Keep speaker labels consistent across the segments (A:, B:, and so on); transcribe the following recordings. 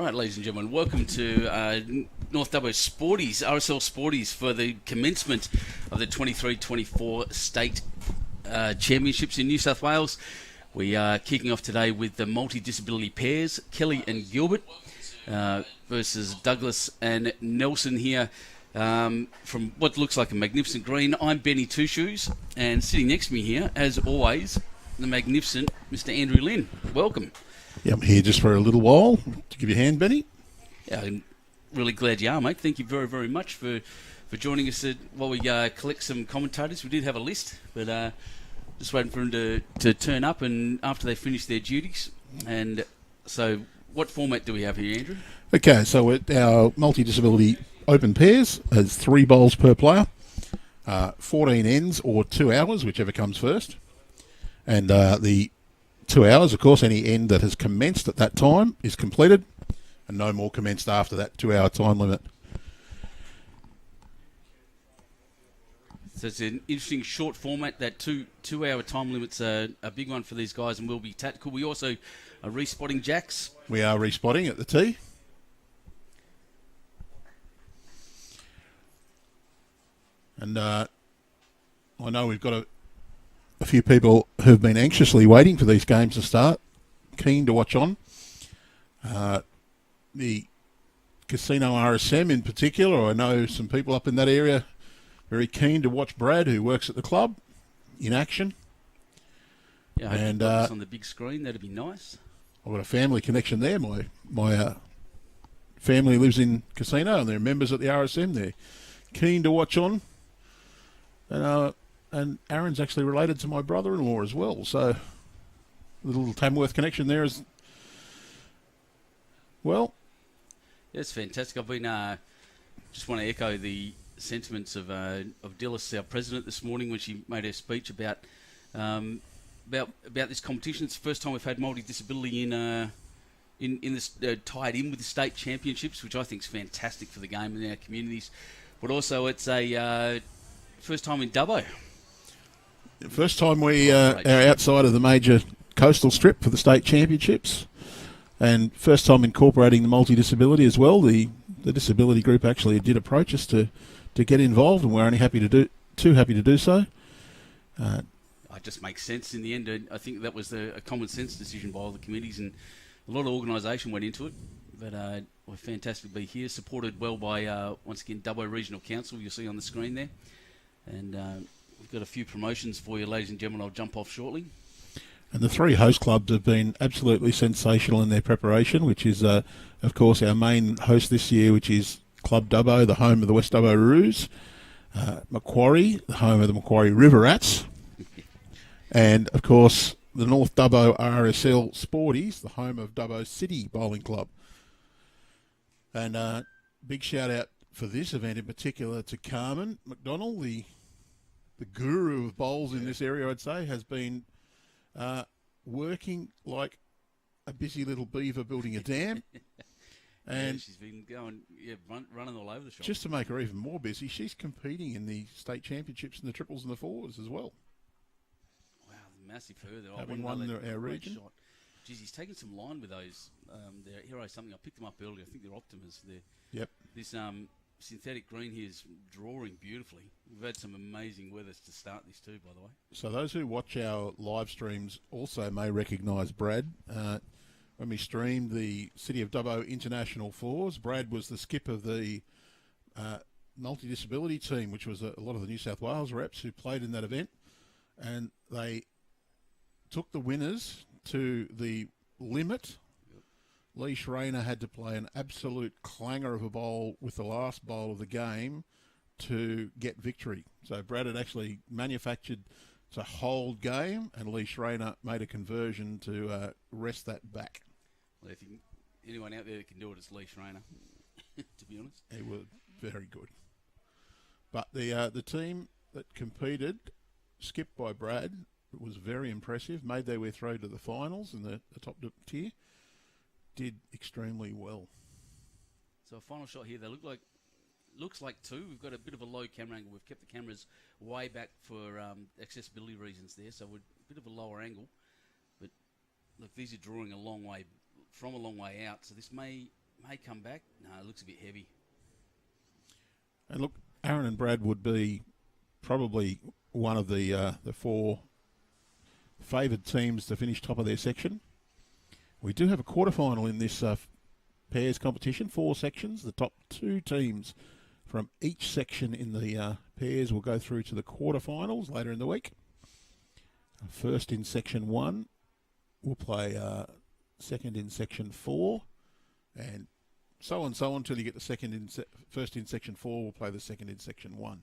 A: right, ladies and gentlemen, welcome to North Dubbo Sporties, RSL Sporties, for the commencement of the 23-24 state championships in New South Wales. We are kicking off today with the multi-disability pairs, Kelly and Gilbert versus Douglas and Nelson here from what looks like a magnificent green. I'm Benny Two Shoes, and sitting next to me here, as always, the magnificent Mr. Andrew Lynn. Welcome.
B: Yeah, I'm here just for a little while to give you a hand, Benny.
A: Yeah, I'm really glad you are, mate. Thank you very, very much for joining us while we collect some commentators. We did have a list, but just waiting for them to turn up and after they finish their duties. And so what format do we have here, Andrew?
B: Okay, so our multi-disability open pairs has 3 bowls per player, 14 ends or 2 hours, whichever comes first. And the 2 hours, of course, any end that has commenced at that time is completed, and no more commenced after that 2-hour time limit.
A: So it's an interesting short format. That two-hour time limit's a big one for these guys, and will be tactical. We also are respotting jacks.
B: We are respotting at the tee. And I know we've got a few people who've been anxiously waiting for these games to start, keen to watch on. The Casino RSM in particular, I know some people up in that area very keen to watch Brad, who works at the club, in action.
A: Yeah, I hope you've got this on the big screen. That'd be nice.
B: I've got a family connection there. My family lives in Casino, and they're members at the RSM. They're keen to watch on. And Aaron's actually related to my brother-in-law as well, so a little Tamworth connection there as well.
A: Yeah, it's fantastic. I've been just want to echo the sentiments of Dillis, our president, this morning when she made her speech about this competition. It's the first time we've had multi-disability in this tied in with the state championships, which I think is fantastic for the game in our communities. But also, it's a first time in Dubbo.
B: First time we are outside of the major coastal strip for the state championships, and first time incorporating the multi-disability as well. The disability group actually did approach us to get involved, and we're only happy to do so.
A: It just makes sense in the end. I think that was a common sense decision by all the committees, and a lot of organisation went into it. But we're fantastic to be here, supported well by once again Dubbo Regional Council. You'll see on the screen there, and we've got a few promotions for you, ladies and gentlemen. I'll jump off shortly.
B: And the 3 host clubs have been absolutely sensational in their preparation, which is, of course, our main host this year, which is Club Dubbo, the home of the West Dubbo Roos, Macquarie, the home of the Macquarie River Rats, and, of course, the North Dubbo RSL Sporties, the home of Dubbo City Bowling Club. And big shout-out for this event in particular to Carmen McDonald, the guru of bowls in this area, I'd say, has been working like a busy little beaver building a dam. And
A: yeah, she's been going, running all over the shop.
B: Just to make her even more busy, she's competing in the state championships in the triples and the fours as well.
A: Wow, massive her there.
B: Having won our region.
A: Shot. Geez, he's taken some line with those. They're Hero something. I picked them up earlier. I think they're Optimas.
B: Yep.
A: This synthetic green here is drawing beautifully. We've had some amazing weather to start this too, by the way.
B: So those who watch our live streams also may recognise Brad. When we streamed the City of Dubbo International Fours, Brad was the skip of the multi-disability team, which was a lot of the New South Wales reps who played in that event. And they took the winners to the limit. Lee Schreiner had to play an absolute clanger of a bowl with the last bowl of the game to get victory. So Brad had actually manufactured to hold game, and Lee Schreiner made a conversion to wrest that back.
A: Well, if anyone out there that can do it, it's Lee Schreiner, to be honest.
B: He was very good. But the team that competed, skipped by Brad, was very impressive, made their way through to the finals in the top tier. Did extremely well.
A: So a final shot here. They looks like 2. We've got a bit of a low camera angle. We've kept the cameras way back for accessibility reasons there, so we're a bit of a lower angle. But look, these are drawing a long way out, so this may may come back. No, it looks a bit heavy.
B: And look, Aaron and Brad would be probably one of the 4 favoured teams to finish top of their section. We do have a quarterfinal in this pairs competition, 4 sections. The top 2 teams from each section in the pairs will go through to the quarterfinals later in the week. First in section 1 will play second in section 4, and so on until you get the first in section 4 will play the second in section 1.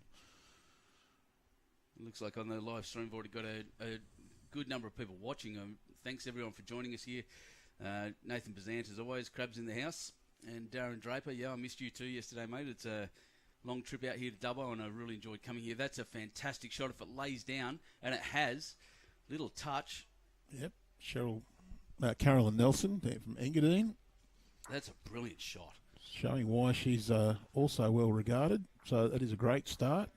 A: It looks like on the live stream we've already got a good number of people watching. Thanks everyone for joining us here. Nathan Bazant, as always, Crabs in the house, and Darren Draper. Yeah, I missed you too yesterday, mate. It's a long trip out here to Dubbo, and I really enjoyed coming here. That's a fantastic shot if it lays down, and it has. Little touch.
B: Yep, Carolyn Nelson there from Engadine.
A: That's a brilliant shot.
B: Showing why she's also well regarded. So that is a great start.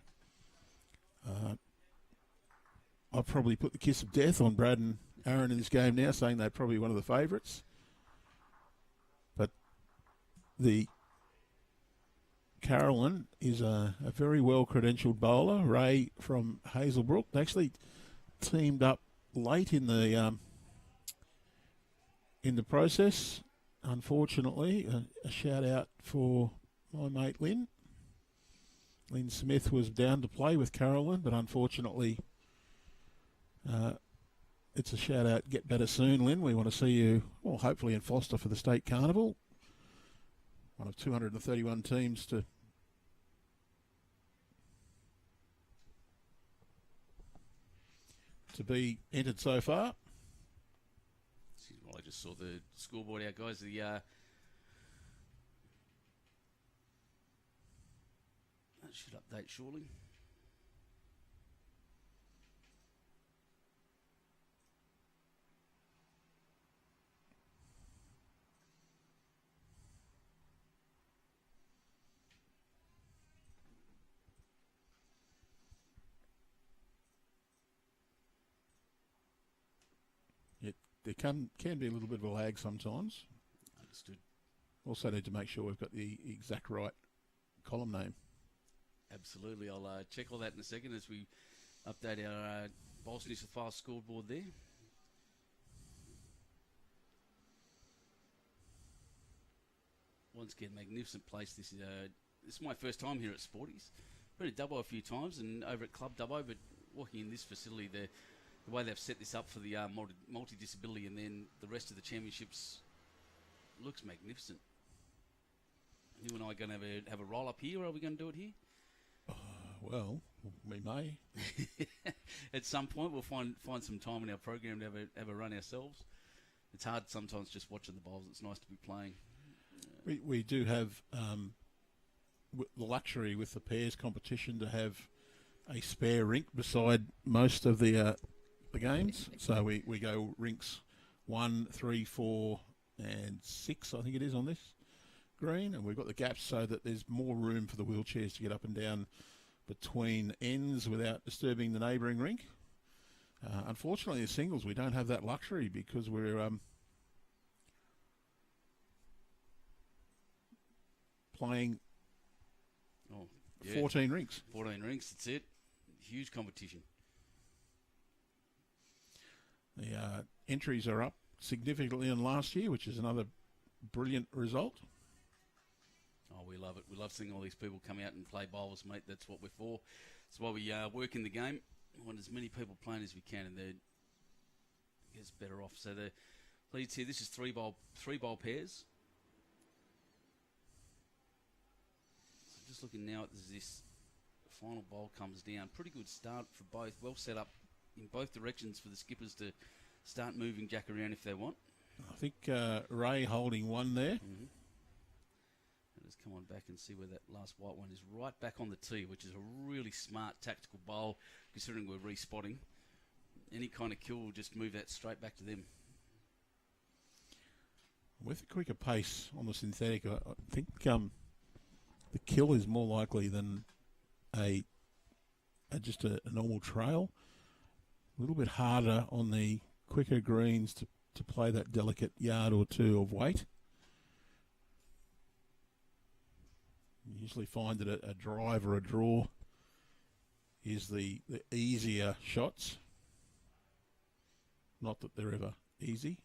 B: I've probably put the kiss of death on Brad and Aaron in this game now, saying they're probably one of the favourites. But the Carolyn is a very well-credentialed bowler. Ray from Hazelbrook. They actually teamed up late in the process. Unfortunately, a shout-out for my mate Lynn. Lynn Smith was down to play with Carolyn, but unfortunately... it's a shout out. Get better soon, Lynn. We want to see you, well, hopefully in Foster for the State Carnival. One of 231 teams to be entered so far.
A: Well, I just saw the scoreboard out, guys. That should update shortly.
B: There can be a little bit of a lag sometimes.
A: Understood. Also
B: need to make sure we've got the exact right column name.
A: Absolutely. I'll check all that in a second as we update our Bowls New South Wales scoreboard there. Once again, magnificent place. This is my first time here at Sporties. Been to Dubbo a few times and over at Club Dubbo, but walking in this facility, the way they've set this up for the multi-disability and then the rest of the championships looks magnificent. You and I are going to have a roll up here, or are we going to do it here?
B: Well, we may.
A: At some point, we'll find some time in our program to have a run ourselves. It's hard sometimes just watching the bowls. It's nice to be playing.
B: We do have the luxury with the pairs competition to have a spare rink beside most of the games. So we go rinks 1, 3, 4 and 6, I think it is, on this green, and we've got the gaps so that there's more room for the wheelchairs to get up and down between ends without disturbing the neighbouring rink. Unfortunately, the singles, we don't have that luxury because we're playing 14 rinks.
A: 14 rinks, that's it. Huge competition.
B: The entries are up significantly on last year, which is another brilliant result.
A: Oh, we love it. We love seeing all these people come out and play bowls, mate. That's what we're for. That's why we work in the game. We want as many people playing as we can, and it gets better off. So the leads here, this is three bowl pairs. So just looking now at this final bowl comes down. Pretty good start for both. Well set up in both directions for the skippers to start moving Jack around if they want.
B: I think Ray holding one there.
A: Mm-hmm. Let's come on back and see where that last white one is. Right back on the tee, which is a really smart tactical bowl, considering we're respotting. Any kind of kill will just move that straight back to them.
B: With a quicker pace on the synthetic, I think the kill is more likely than just a normal trail. A little bit harder on the quicker greens to play that delicate yard or two of weight. You usually find that a drive or a draw is the easier shots. Not that they're ever easy.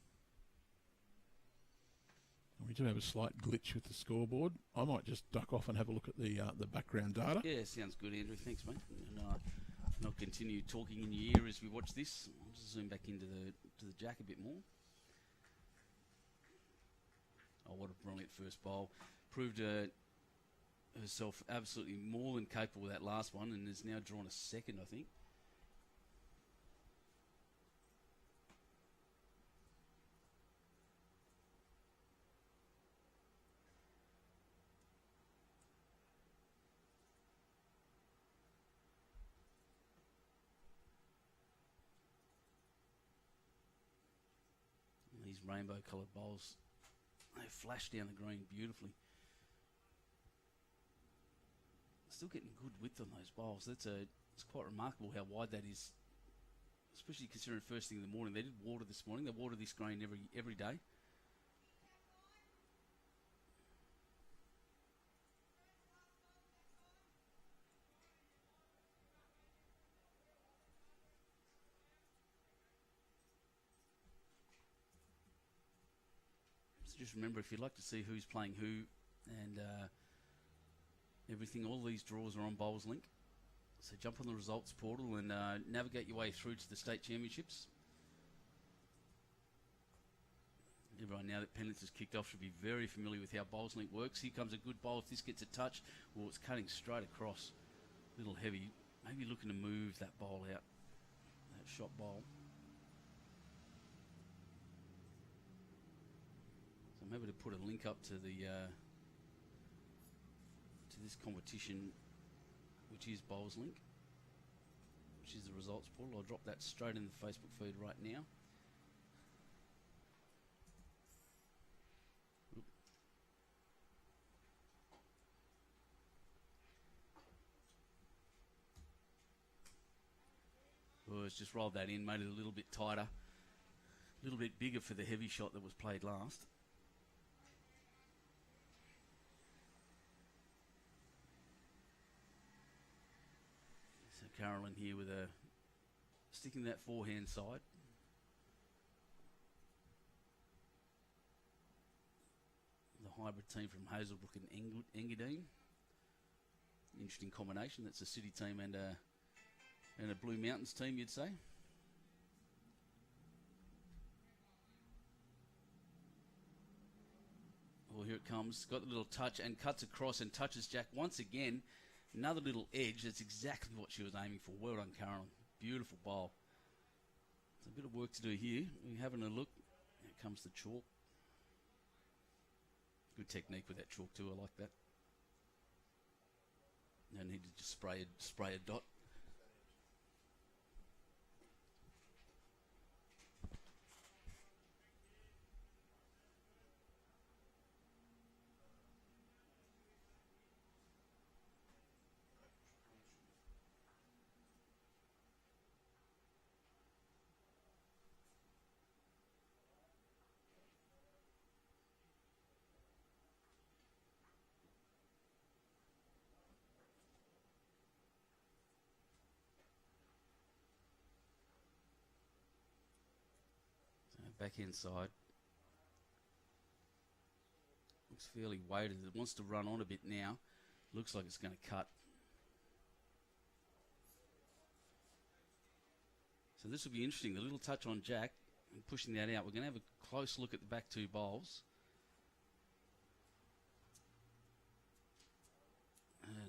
B: And we do have a slight glitch with the scoreboard. I might just duck off and have a look at the background data.
A: Yeah, sounds good, Andrew. Thanks, mate. And I'll continue talking in your ear as we watch this. I'll just zoom back into the jack a bit more. Oh, what a brilliant first bowl. Proved herself absolutely more than capable of that last one, and has now drawn a second, I think. And these rainbow coloured bowls, they flash down the green beautifully. Still getting good width on those bowls. It's quite remarkable how wide that is, especially considering first thing in the morning. They did water this morning. They water this green every day. So just remember, if you'd like to see who's playing who and everything, all these draws are on Bowls Link. So jump on the results portal and navigate your way through to the state championships. Everyone, now that Pennants has kicked off, should be very familiar with how Bowls Link works. Here comes a good bowl. If this gets a touch, well, it's cutting straight across. A little heavy. Maybe looking to move that bowl out, that shot bowl. So maybe to put a link up to the to this competition, which is Bowls Link, which is the results portal. I'll drop that straight in the Facebook feed right now. Well, it's just rolled that in, made it a little bit tighter, a little bit bigger for the heavy shot that was played last. So Carolyn here with a sticking that forehand side. The hybrid team from Hazelbrook and Engadine. Interesting combination. That's a city team and a Blue Mountains team, you'd say. Well, here it comes. Got the little touch and cuts across and touches Jack once again. Another little edge. That's exactly what she was aiming for. Well done, Carolyn. Beautiful bowl. There's a bit of work to do here. We're having a look. Here comes the chalk. Good technique with that chalk too. I like that. No need to just spray a dot. Backhand side. Looks fairly weighted. It wants to run on a bit now. Looks like it's going to cut. So this will be interesting. The little touch on Jack and pushing that out. We're going to have a close look at the back two bowls.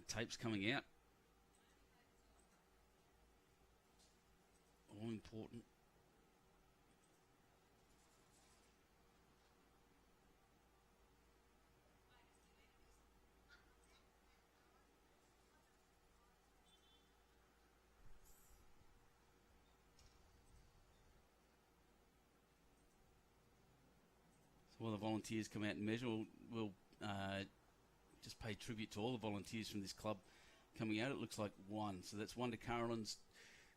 A: Tape's coming out. All important. While the volunteers come out and measure, we'll just pay tribute to all the volunteers from this club coming out. It looks like one. So that's one to Carolyn's,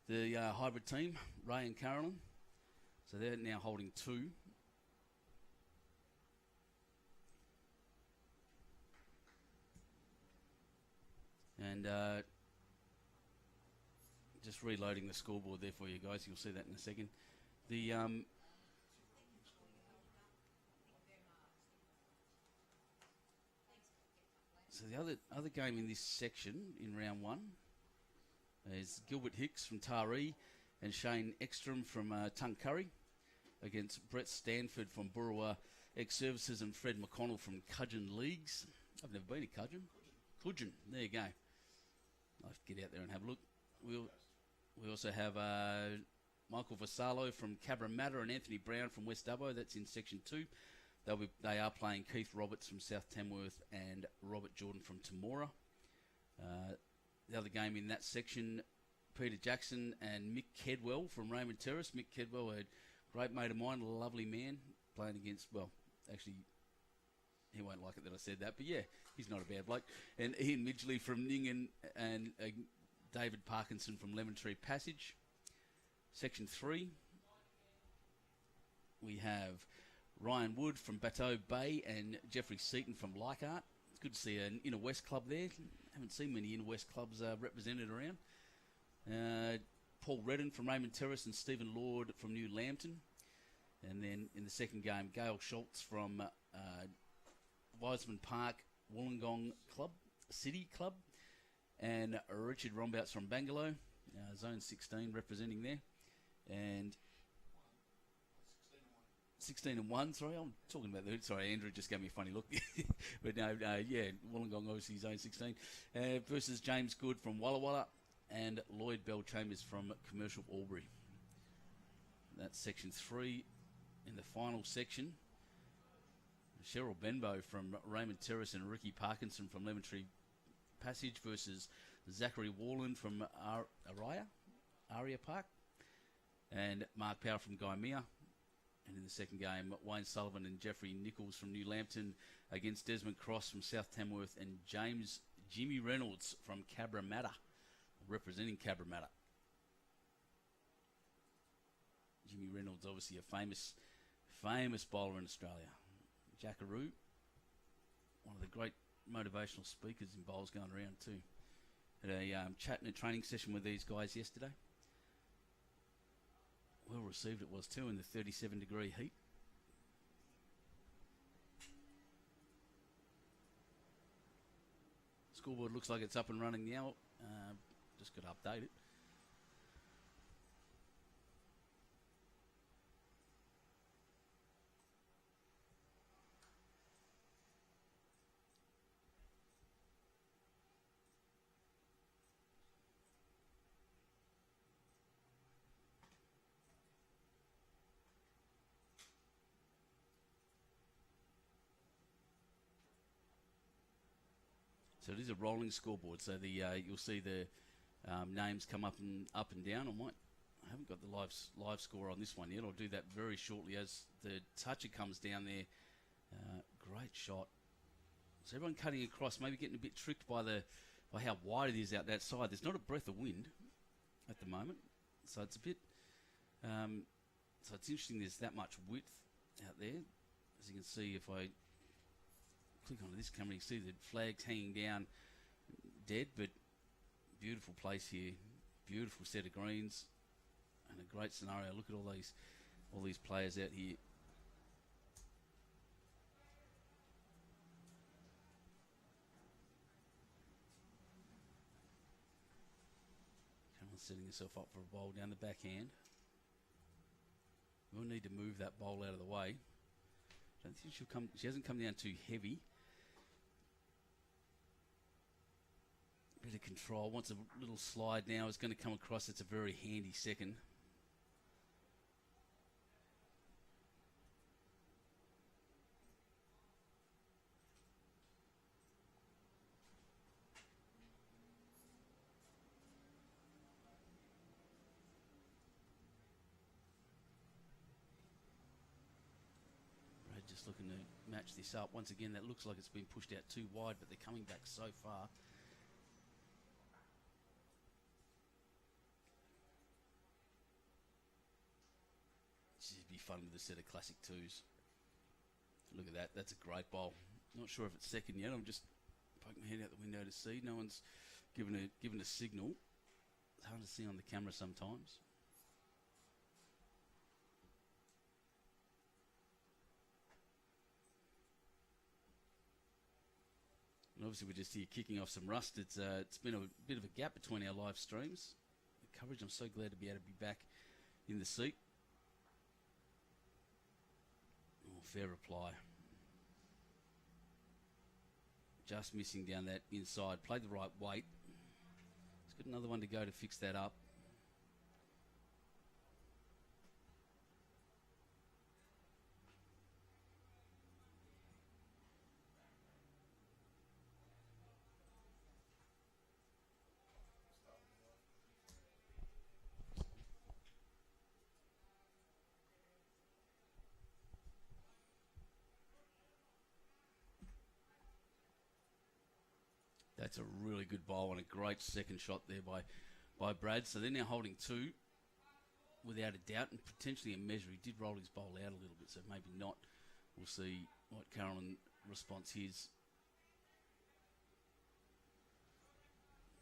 A: the hybrid team, Ray and Carolyn. So they're now holding two. And just reloading the scoreboard there for you guys. You'll see that in a second. So the other game in this section in round one is Gilbert Hicks from Taree and Shane Ekstrom from Tuncurry against Brett Stanford from Burrawa Ex-Services and Fred McConnell from Cudgeon Leagues. I've never been to Cudgeon. Cudgeon, there you go. I'll have to get out there and have a look. We also have Michael Vassallo from Cabramatta and Anthony Brown from West Dubbo. That's in section 2. They are playing Keith Roberts from South Tamworth and Robert Jordan from Temora. The other game in that section, Peter Jackson and Mick Kedwell from Raymond Terrace. Mick Kedwell, a great mate of mine, a lovely man, playing against, well, actually, he won't like it that I said that, but yeah, he's not a bad bloke. And Ian Midgley from Ningen and David Parkinson from Lemon Tree Passage. Section 3, we have Ryan Wood from Bateau Bay and Jeffrey Seaton from Leichhardt. It's good to see an Inner West club there. Haven't seen many Inner West clubs represented around. Paul Redden from Raymond Terrace and Stephen Lord from New Lambton. And then in the second game, Gail Schultz from Wiseman Park Wollongong City Club. And Richard Rombouts from Bangalow, Zone 16 representing there. And 16-1, sorry, I'm talking about the... Sorry, Andrew just gave me a funny look. But no, yeah, Wollongong obviously Zone 16. Versus James Good from Walla Walla and Lloyd Bell Chambers from Commercial Albury. That's section 3. In the final section, Cheryl Benbow from Raymond Terrace and Ricky Parkinson from Lemon Tree Passage versus Zachary Warland from Aria Park and Mark Power from Gaimea. And in the second game, Wayne Sullivan and Jeffrey Nichols from New Lambton against Desmond Cross from South Tamworth and Jimmy Reynolds from Cabramatta, representing Cabramatta. Jimmy Reynolds, obviously a famous bowler in Australia. Jackaroo, one of the great motivational speakers in bowls going around too. Had a chat and a training session with these guys yesterday. Well received it was too in the 37-degree heat. Scoreboard looks like it's up and running now. Just got to update it. So it is a rolling scoreboard. So the you'll see the names come up and down. I haven't got the live score on this one yet. I'll do that very shortly as the toucher comes down there. Great shot. So everyone cutting across, maybe getting a bit tricked by how wide it is out that side. There's not a breath of wind at the moment, so it's a bit. So it's interesting. There's that much width out there, as you can see if I click onto this camera, you can see the flags hanging down dead, but beautiful place here, beautiful set of greens, and a great scenario. Look at all these players out here. Cameron's setting herself up for a bowl down the backhand. We'll need to move that bowl out of the way. I don't think she hasn't come down too heavy. Bit of control. Wants a little slide now. Is going to come across. It's a very handy second. Brad just looking to match this up. Once again, that looks like it's been pushed out too wide, but they're coming back so far. It'd be fun with a set of classic twos. Look at that. That's a great bowl. Not sure if it's second yet. I'm just poking my head out the window to see. No one's given a signal. It's hard to see on the camera sometimes. And obviously we're just here kicking off some rust. It's been a bit of a gap between our live streams. The coverage, I'm so glad to be able to be back in the seat. Oh, fair reply. Just missing down that inside. Played the right weight. He's got another one to go to fix that up. That's a really good bowl and a great second shot there by Brad. So they're now holding 2 without a doubt and potentially a measure. He did roll his bowl out a little bit, so maybe not. We'll see what Carolyn response is.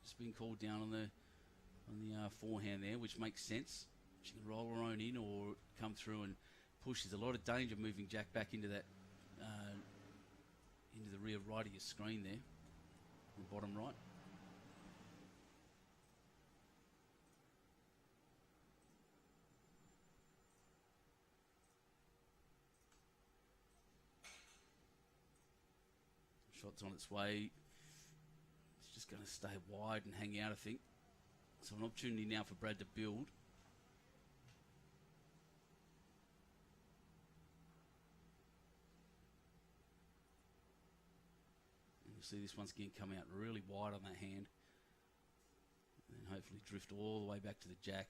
A: Just been called down on the forehand there, which makes sense. She can roll her own in or come through and push. There's a lot of danger moving Jack back into that into the rear right of your screen there. Bottom right. Shot's on its way. It's just going to stay wide and hang out, I think. So an opportunity now for Brad to build. You'll see this one's going to come out really wide on that hand. And then hopefully drift all the way back to the jack.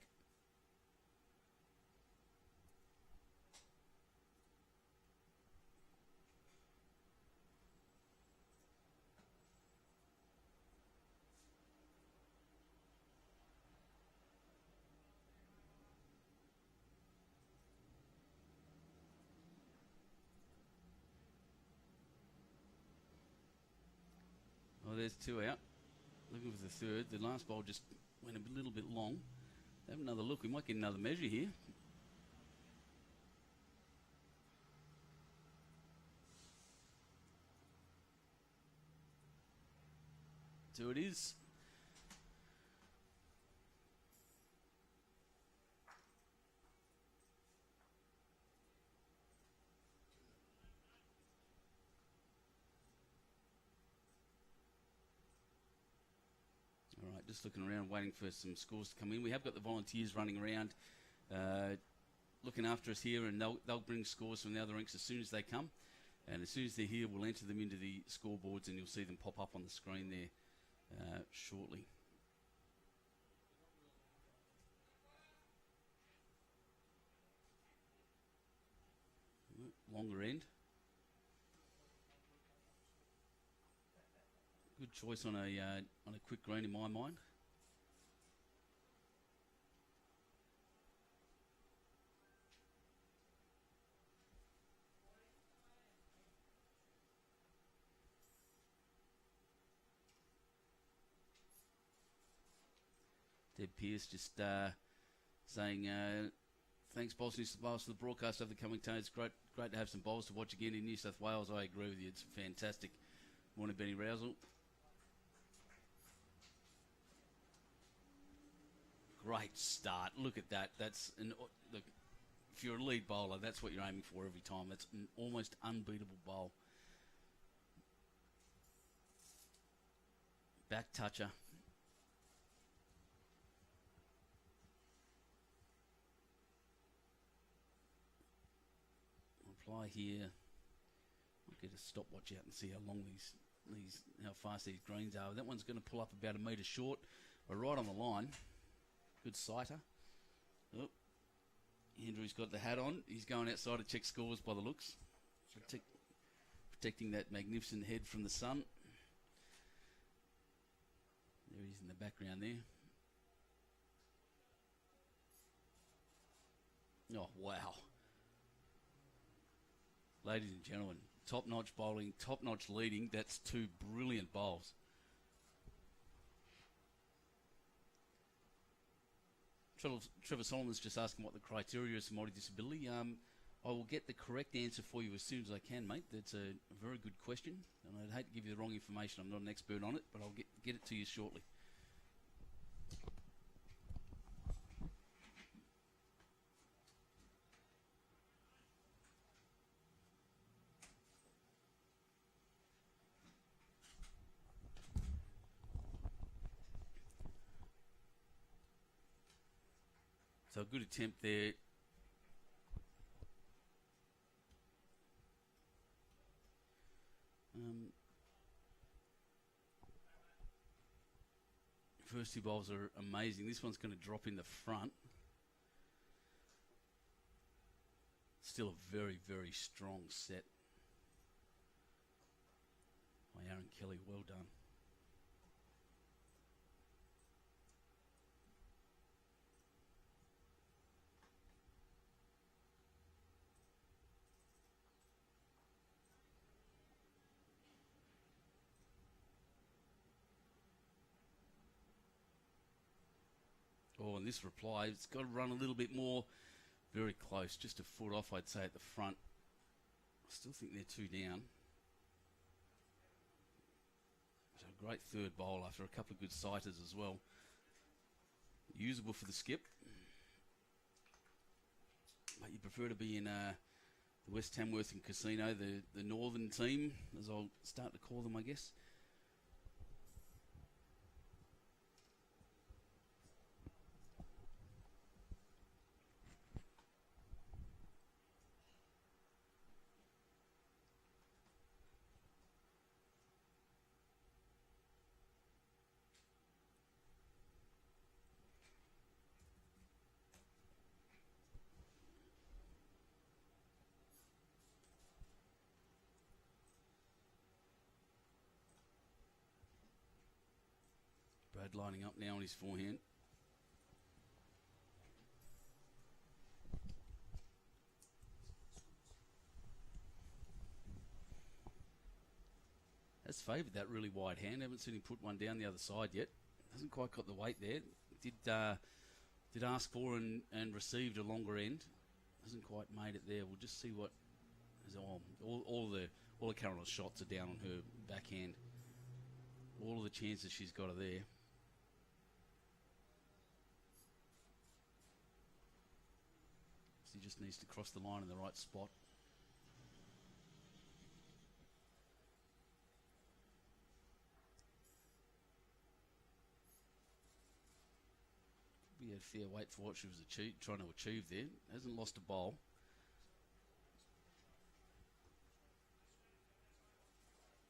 A: Well, there's 2 out. Looking for the third. The last bowl just went a little bit long. Have another look. We might get another measure here. So it is. All right, just looking around, waiting for some scores to come in. We have got the volunteers running around, looking after us here, and they'll bring scores from the other rinks as soon as they come. And as soon as they're here, we'll enter them into the scoreboards, and you'll see them pop up on the screen there shortly. Longer end. Good choice on a quick green in my mind. Deb Pearce just saying thanks, Bowls New South Wales, for the broadcast over the coming days. Great to have some bowls to watch again in New South Wales. I agree with you. It's fantastic. Morning, Benny Rousel. Great start. Look at that. Look, if you're a lead bowler, that's what you're aiming for every time. That's an almost unbeatable bowl. Back toucher. Apply here. I'll get a stopwatch out and see how long how fast these greens are. That one's going to pull up about a metre short, but right on the line. Good sighter. Oh, Andrew's got the hat on. He's going outside to check scores by the looks. Protecting that magnificent head from the sun. There he is in the background there. Oh, wow. Ladies and gentlemen, top-notch bowling, top-notch leading. That's 2 brilliant bowls. Trevor Solomon's just asking what the criteria is for multi-disability. I will get the correct answer for you as soon as I can, mate. That's a very good question, and I'd hate to give you the wrong information. I'm not an expert on it, but I'll get it to you shortly. So a good attempt there. First two bowls are amazing. This one's going to drop in the front. Still a very, very strong set by Aaron Kelly. Well done. Oh, and this reply, it's got to run a little bit more. Very close, just a foot off, I'd say, at the front. I still think they're two down. So a great third bowl after a couple of good sighters as well. Usable for the skip. But you prefer to be in the West Tamworth and Casino, the northern team, as I'll start to call them, I guess. Brad lining up now on his forehand. Has favoured that really wide hand. Haven't seen him put one down the other side yet. Hasn't quite got the weight there. Did ask for and received a longer end. Hasn't quite made it there. We'll just see what is on. All the Caroline's shots are down on her backhand. All of the chances she's got are there. He just needs to cross the line in the right spot. Be a fair wait for what she was trying to achieve there. Hasn't lost a bowl.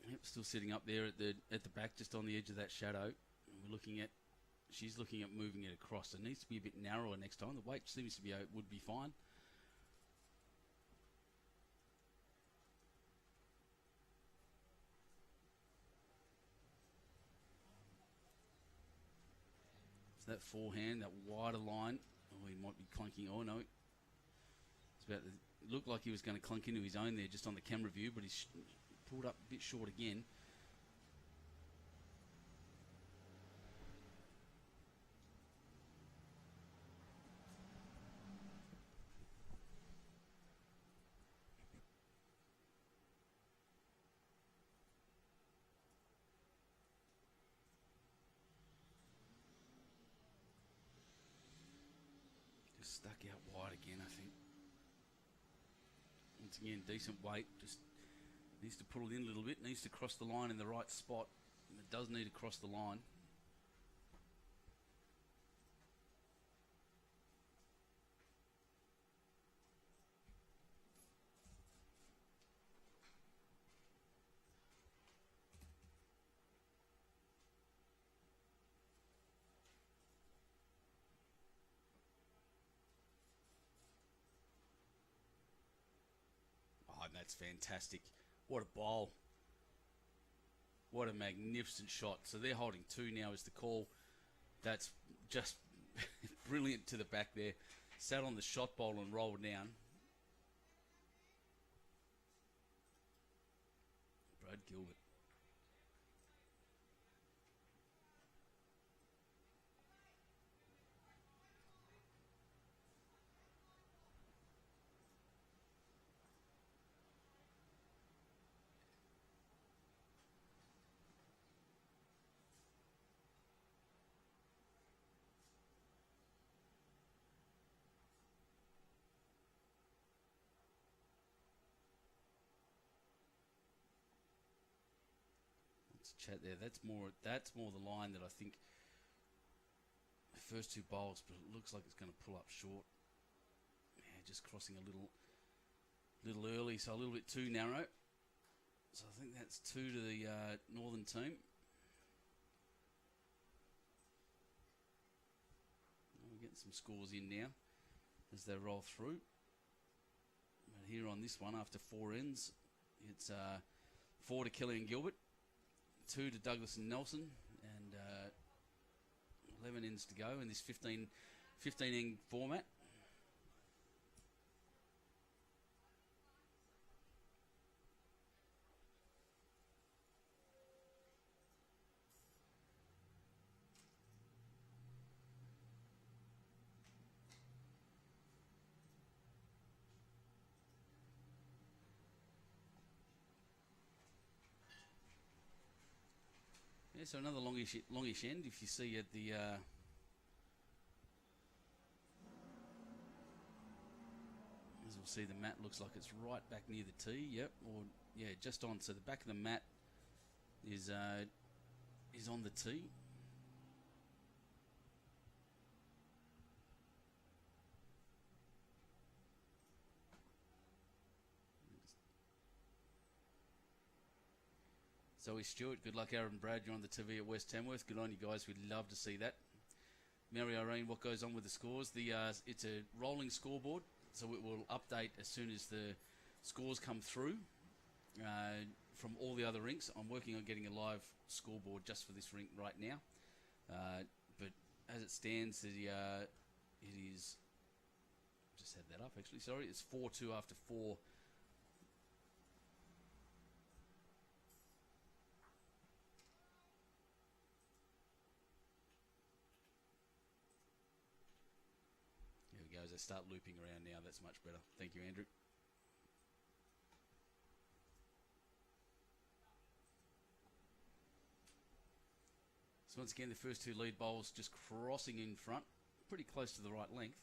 A: Yep, still sitting up there at the back, just on the edge of that shadow. And she's looking at moving it across. It needs to be a bit narrower next time. The weight seems to would be fine. That forehand, that wider line. Oh, he might be clunking. Oh, no. It looked like he was going to clunk into his own there just on the camera view, but he's pulled up a bit short again. Stuck out wide again, I think. Once again, decent weight. Just needs to pull it in a little bit. Needs to cross the line in the right spot. And it does need to cross the line. Oh, that's fantastic. What a bowl. What a magnificent shot. So they're holding two now is the call. That's just brilliant to the back there. Sat on the shot bowl and rolled down. Brad Gilbert. just chat there. That's more the line that I think the first two bowls, but it looks like it's going to pull up short. Yeah, just crossing a little early, so a little bit too narrow. So I think that's 2 to the Northern team. We're getting some scores in now as they roll through. But here on this one, after 4 ends, it's 4 to Kelly and Gilbert, 2 to Douglas and Nelson, and 11 ends to go in this 15 end format. Yeah, so another longish end. If you see at the as we'll see, the mat looks like it's right back near the tee. Yep, or yeah, just on. So the back of the mat is on the tee. Zoe Stewart, good luck, Aaron Brad. You're on the TV at West Tamworth. Good on you guys. We'd love to see that. Mary Irene, what goes on with the scores? It's a rolling scoreboard, so it will update as soon as the scores come through from all the other rinks. I'm working on getting a live scoreboard just for this rink right now. But as it stands, it is... Just had that up, actually. Sorry, it's 4-2 after 4. There we go. As I start looping around now, that's much better. Thank you, Andrew. So once again, the first 2 lead bowls just crossing in front, pretty close to the right length.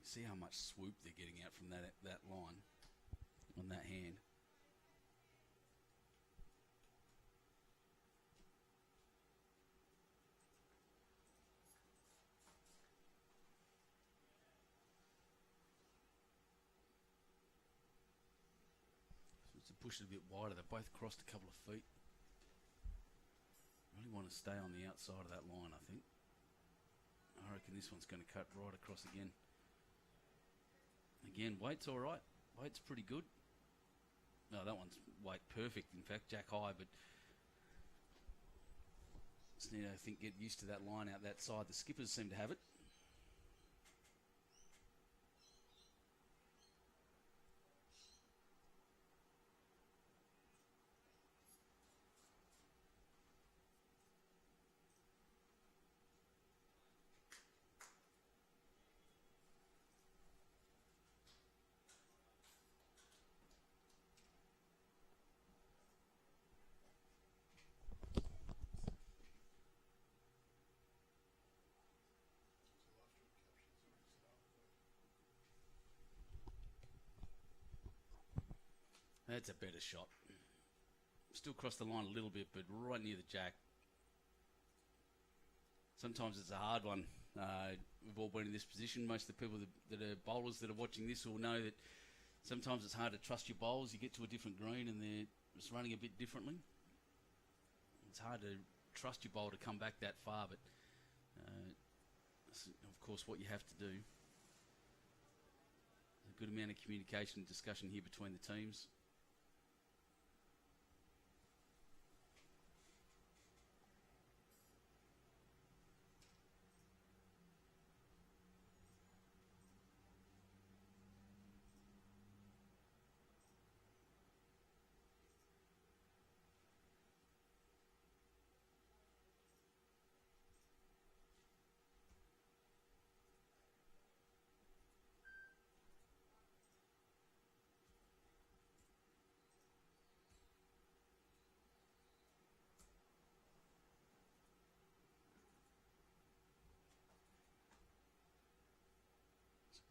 A: See how much swoop they're getting out from that line on that hand. To push it a bit wider. They both crossed a couple of feet. Really want to stay on the outside of that line, I think. I reckon this one's going to cut right across again. Again, weight's all right. Weight's pretty good. No, that one's weight perfect. In fact, jack high, but just need to, I think, get used to that line out that side. The skippers seem to have it. That's a better shot. Still crossed the line a little bit, but right near the jack. Sometimes it's a hard one. We've all been in this position. Most of the people that are bowlers that are watching this will know that sometimes it's hard to trust your bowls. You get to a different green and they're just running a bit differently. It's hard to trust your bowl to come back that far, but of course what you have to do. A good amount of communication and discussion here between the teams.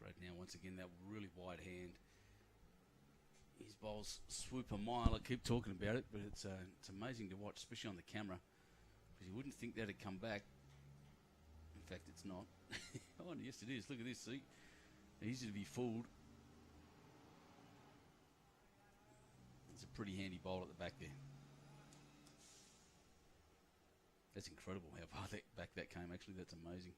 A: Brad now once again that really wide hand. His bowls swoop a mile. I keep talking about it, but it's amazing to watch, especially on the camera, because you wouldn't think that'd come back. In fact, it's not. Oh, yes, it is. Look at this. See, easy to be fooled. It's a pretty handy bowl at the back there. That's incredible how far back that came. Actually, that's amazing.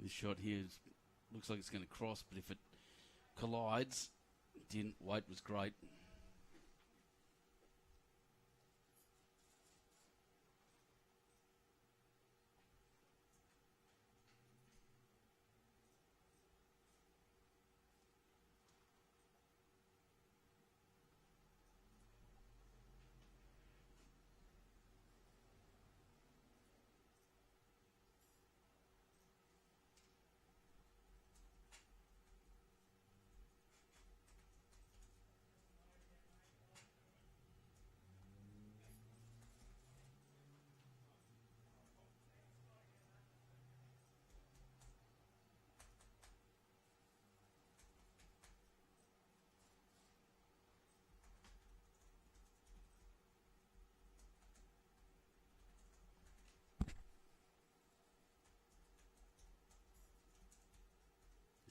A: This shot here looks like it's going to cross, but if it collides, it didn't. Weight was great.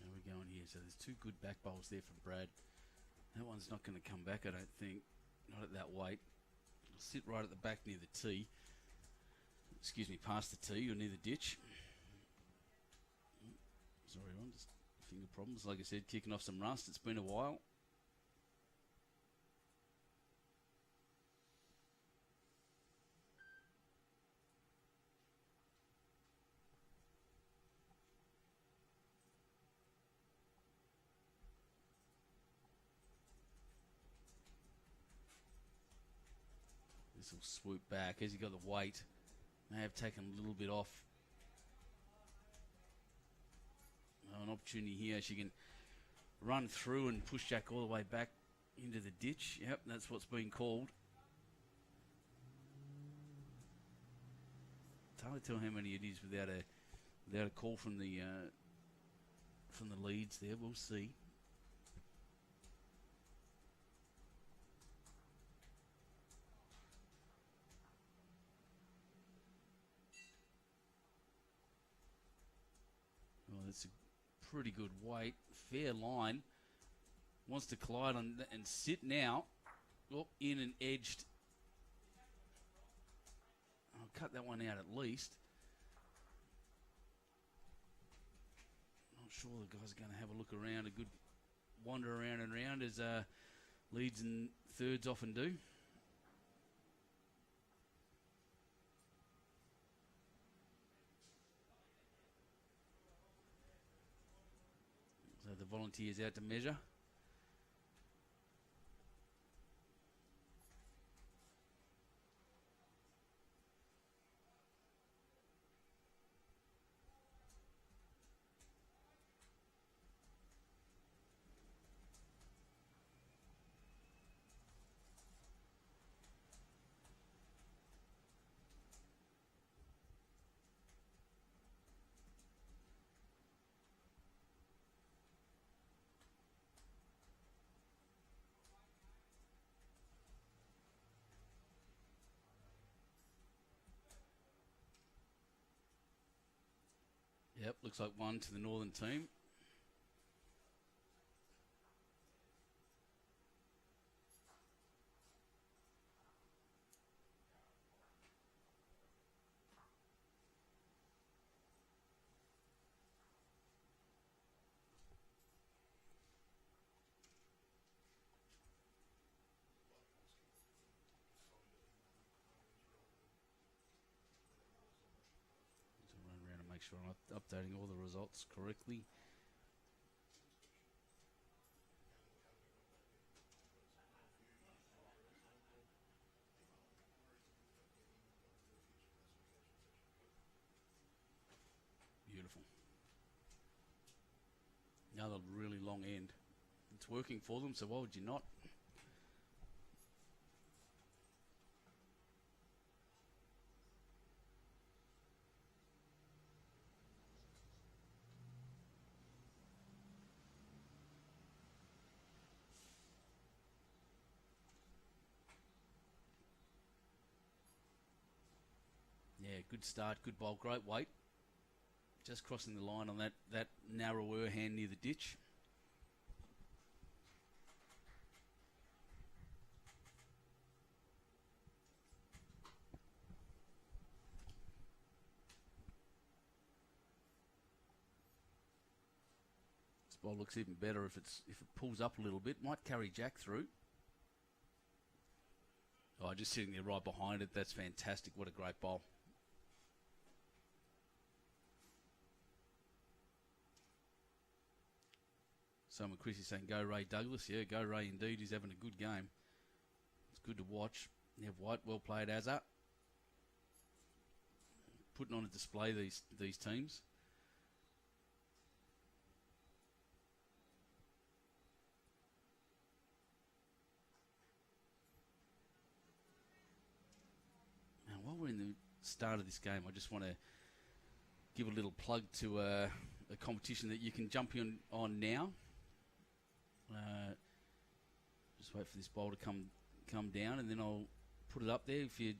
A: There we go in here. So there's two good back bowls there from Brad. That one's not going to come back, I don't think. Not at that weight. It'll sit right at the back near the tee. Excuse me, past the tee or near the ditch. Sorry, everyone, just finger problems. Like I said, kicking off some rust. It's been a while. This will swoop back as you got the weight. May have taken a little bit off. An opportunity here. She can run through and push Jack all the way back into the ditch. Yep, that's what's being called. It's hard to tell how many it is without a call from the leads there. We'll see. Well, that's a pretty good weight. Fair line. Wants to collide on and sit now. Oh, in and edged. I'll cut that one out at least. Not sure the guys are going to have a look around. A good wander around and around as leads and thirds often do. So the volunteers out to measure. Yep, looks like one to the northern team. Run around and make sure I'm updating all the results correctly. beautiful. Another really long end. It's working for them, so why would you not? Yeah, good start, good bowl, great weight. Just crossing the line on that narrower hand near the ditch. This bowl looks even better if it pulls up a little bit. Might carry Jack through. Oh, just sitting there right behind it. That's fantastic. What a great bowl. Someone Chrissy saying, go Ray Douglas. Yeah, go Ray indeed. He's having a good game. It's good to watch. You have White, well played, Azza. Putting on a display these teams. Now, while we're in the start of this game, I just want to give a little plug to a competition that you can jump on now. Just wait for this bowl to come down, and then I'll put it up there. If you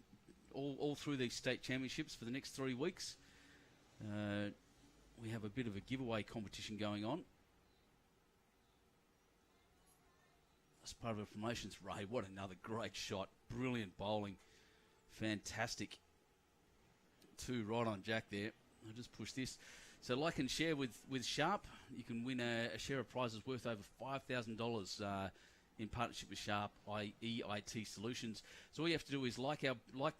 A: all through these state championships for the next 3 weeks, we have a bit of a giveaway competition going on. As part of our promotions, Ray, what another great shot! Brilliant bowling, fantastic. 2 right on Jack there. I'll just push this. So like and share with Sharp. You can win a share of prizes worth over $5,000 in partnership with Sharp EIT Solutions. So all you have to do is like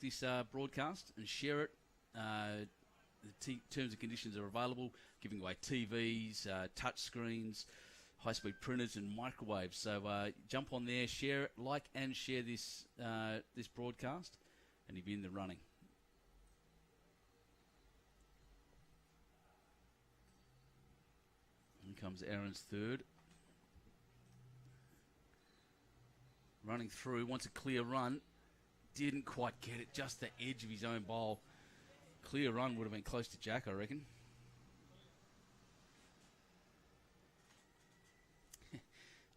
A: this broadcast and share it. The terms and conditions are available, giving away TVs, touch screens, high-speed printers and microwaves. So jump on there, share it, like and share this broadcast, and you'll be in the running. Here comes Aaron's third. Running through, wants a clear run. Didn't quite get it, just the edge of his own bowl. Clear run would have been close to Jack, I reckon.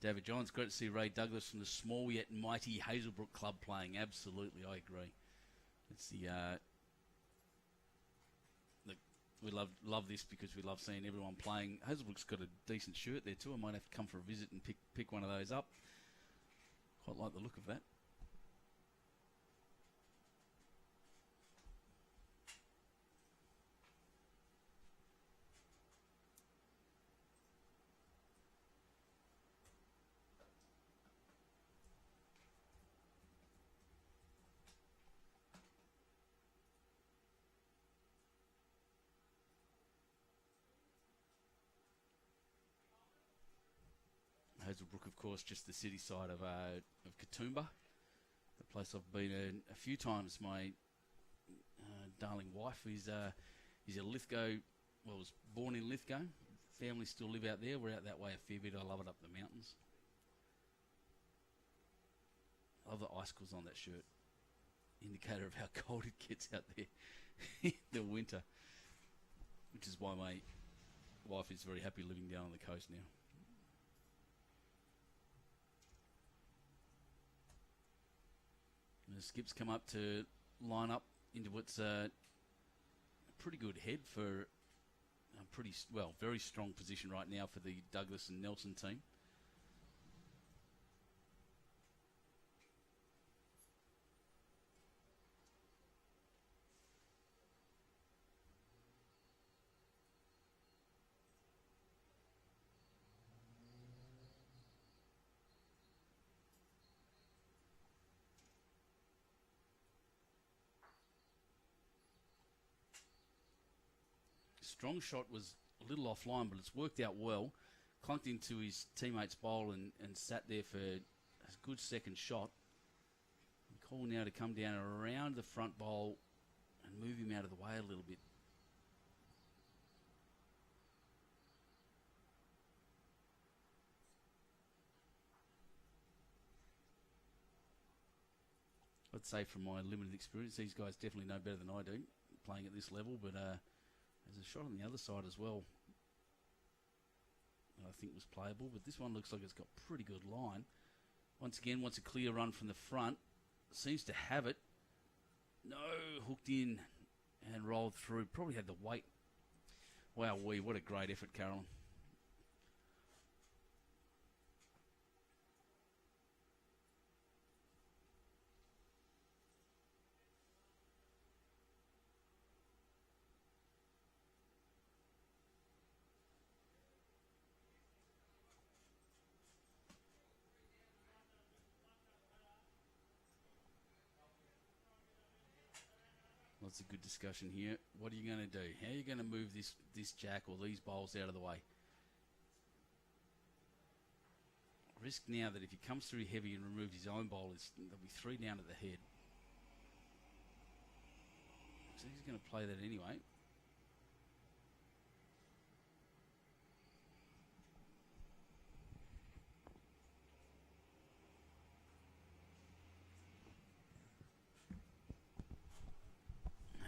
A: David Johns, great to see Ray Douglas from the small yet mighty Hazelbrook Club playing. Absolutely, I agree. It's we love this because we love seeing everyone playing. Hazelbrook's got a decent shirt there too. I might have to come for a visit and pick one of those up. Quite like the look of that. Hazelbrook, of course, just the city side of Katoomba, the place I've been a few times. My darling wife is a Lithgow, was born in Lithgow. Family still live out there. We're out that way a fair bit. I love it up the mountains. I love the icicles on that shirt. Indicator of how cold it gets out there in the winter, which is why my wife is very happy living down on the coast now. And the skips come up to line up into what's a pretty good head for a very strong position right now for the Douglas and Nelson team. Strong shot was a little offline, but it's worked out well. Clunked into his teammate's bowl and sat there for a good second shot. Call now to come down around the front bowl and move him out of the way a little bit. I'd say from my limited experience, these guys definitely know better than I do playing at this level, but there's a shot on the other side as well that I think was playable, but this one looks like it's got pretty good line. Once again, wants a clear run from the front. Seems to have it. No, hooked in and rolled through. Probably had the weight. Wow, what a great effort, Carolyn. Lots of good discussion here. What are you going to do? How are you going to move this jack or these bowls out of the way? Risk now that if he comes through heavy and removes his own bowl, there'll be 3 down at the head. So he's going to play that anyway.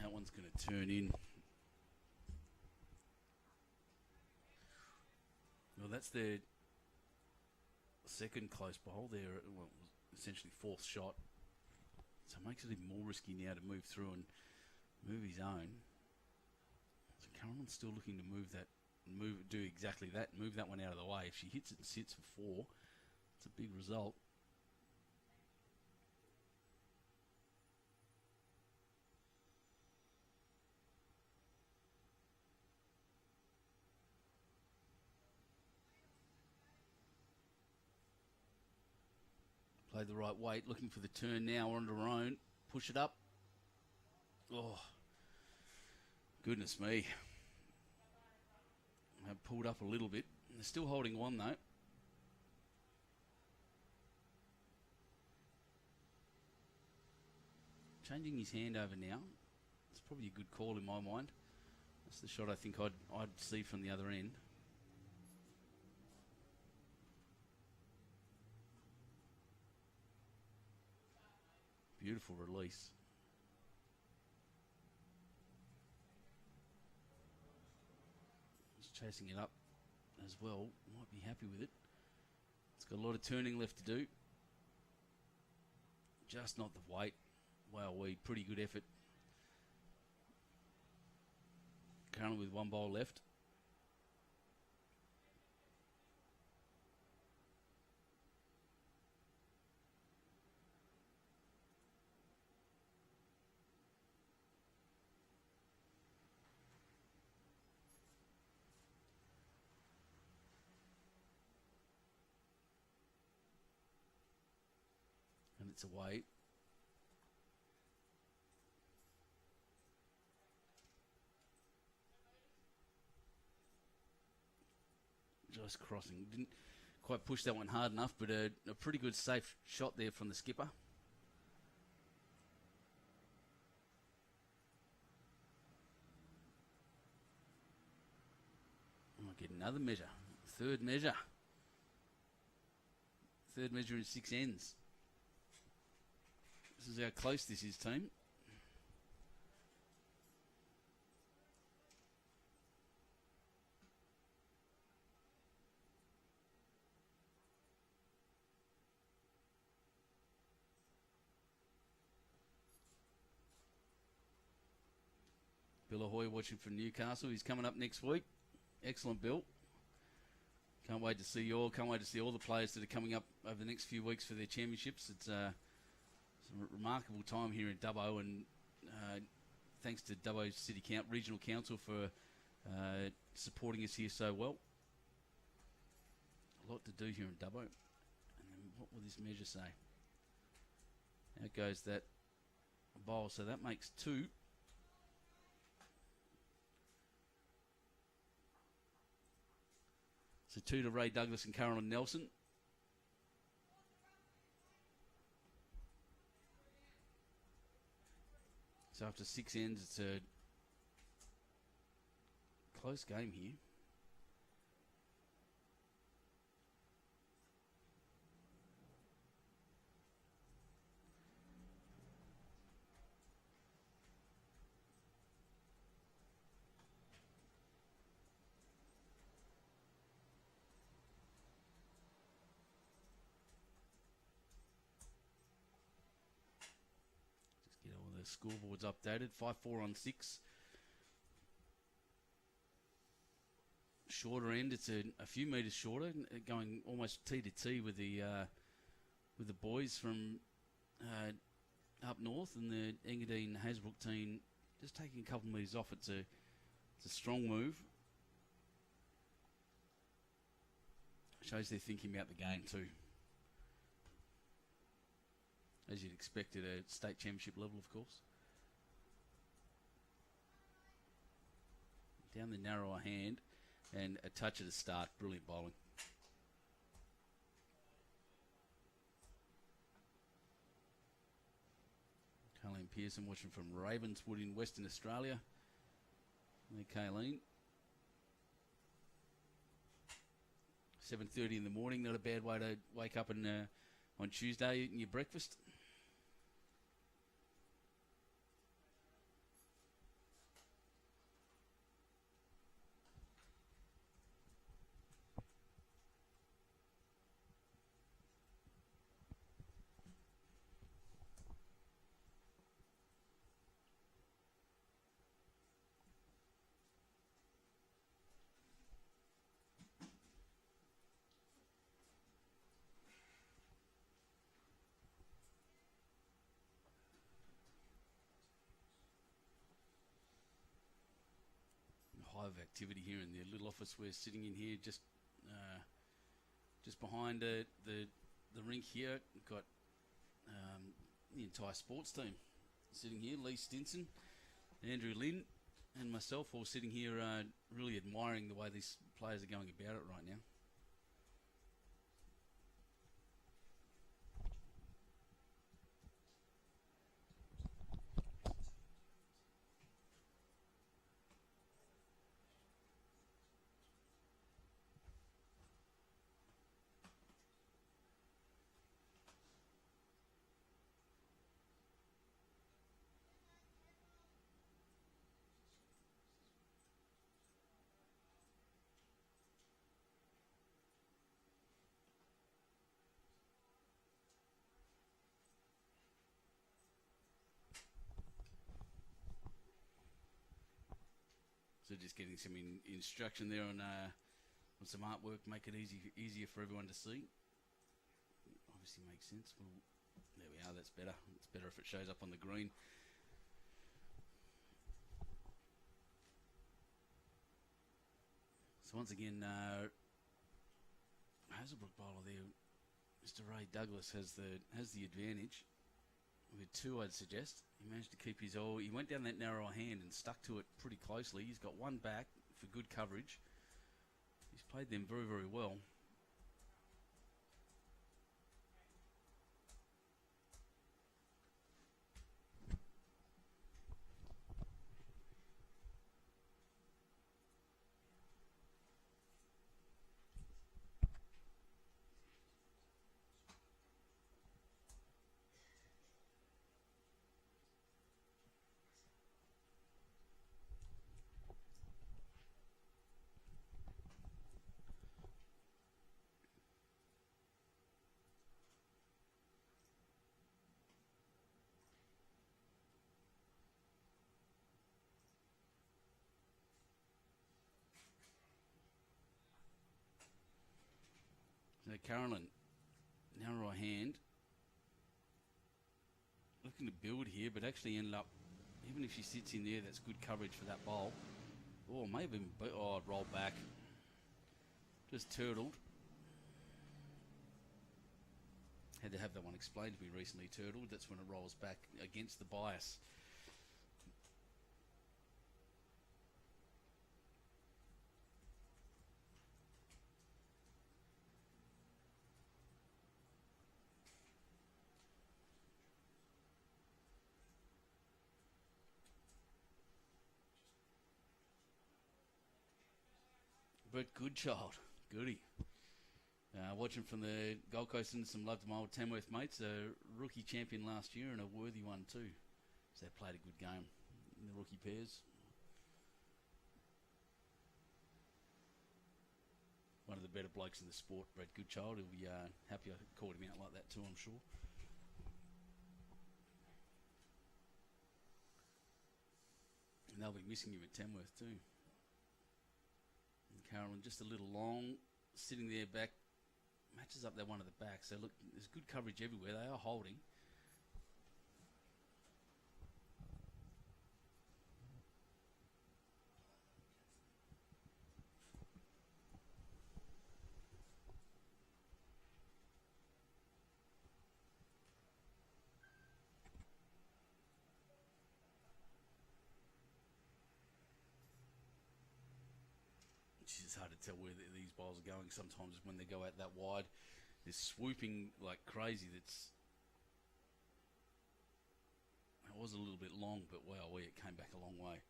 A: That one's going to turn in. Well, that's their second close bowl there. Well, essentially 4th shot. So it makes it even more risky now to move through and move his own. So Carolyn's still looking to do exactly that, move that one out of the way. If she hits it and sits for 4, it's a big result. Play the right weight, looking for the turn now on her own. Push it up. Oh, goodness me. I've pulled up a little bit. They're still holding on though. Changing his hand over now. It's probably a good call in my mind. That's the shot I think I'd see from the other end. Beautiful release. Just chasing it up as well. Might be happy with it. It's got a lot of turning left to do. Just not the weight. Wow, pretty good effort. Currently with 1 bowl left. And it's away. Just crossing. Didn't quite push that one hard enough, but a pretty good safe shot there from the skipper. I'll get another measure. Third measure. Third measure in 6 ends. This is how close this is, team. Bill Ahoy watching from Newcastle. He's coming up next week. Excellent, Bill. Can't wait to see you all. Can't wait to see all the players that are coming up over the next few weeks for their championships. It's a remarkable time here in Dubbo, and thanks to Dubbo City Regional Council for supporting us here so well. A lot to do here in Dubbo. And then what will this measure say? Out goes that bowl. So that makes 2. So 2 to Ray Douglas and Carolyn Nelson. So after 6 ends, it's a close game here. scoreboard's updated. 5-4 on 6. Shorter end, it's a few metres shorter, going almost T to T with the boys from up north, and the Engadine Hasbrook team just taking a couple of metres off. It's a strong move. Shows they're thinking about the game too, as you'd expect at a state championship level, of course. Down the narrower hand. And a touch at the start. Brilliant bowling. Kayleen Pearson watching from Ravenswood in Western Australia. There, Kayleen. 7:30 in the morning. Not a bad way to wake up on Tuesday eating your breakfast. Hive activity here in the little office we're sitting in here, just behind the rink here. We've got the entire sports team sitting here. Lee Stinson, Andrew Lynn, and myself all sitting here, really admiring the way these players are going about it right now. So just getting some instruction there on some artwork, make it easier for everyone to see. Obviously makes sense. Well, there we are. That's better. It's better if it shows up on the green. So once again, Hazelbrook bowler there, Mr. Ray Douglas has the advantage. With 2, I'd suggest. He managed to keep his all. He went down that narrow hand and stuck to it pretty closely. He's got one back for good coverage. He's played them very, very well. So Carolyn, narrow hand, looking to build here, but actually ended up, even if she sits in there, that's good coverage for that bowl. Oh, maybe, oh, it rolled back. Just turtled. Had to have that one explained to me recently, turtled. That's when it rolls back against the bias. But Goodchild, goody. Watching from the Gold Coast, and some love to my old Tamworth mates. A rookie champion last year and a worthy one too. So they played a good game in the rookie pairs. One of the better blokes in the sport, Brett Goodchild. He'll be happy I called him out like that too, I'm sure. And they'll be missing him at Tamworth too. And Carolyn just a little long, sitting there back, matches up that one at the back. So look, there's good coverage everywhere. They are holding. It's hard to tell where these bowls are going. Sometimes when they go out that wide, they're swooping like crazy. It was a little bit long, but wow, it came back a long way.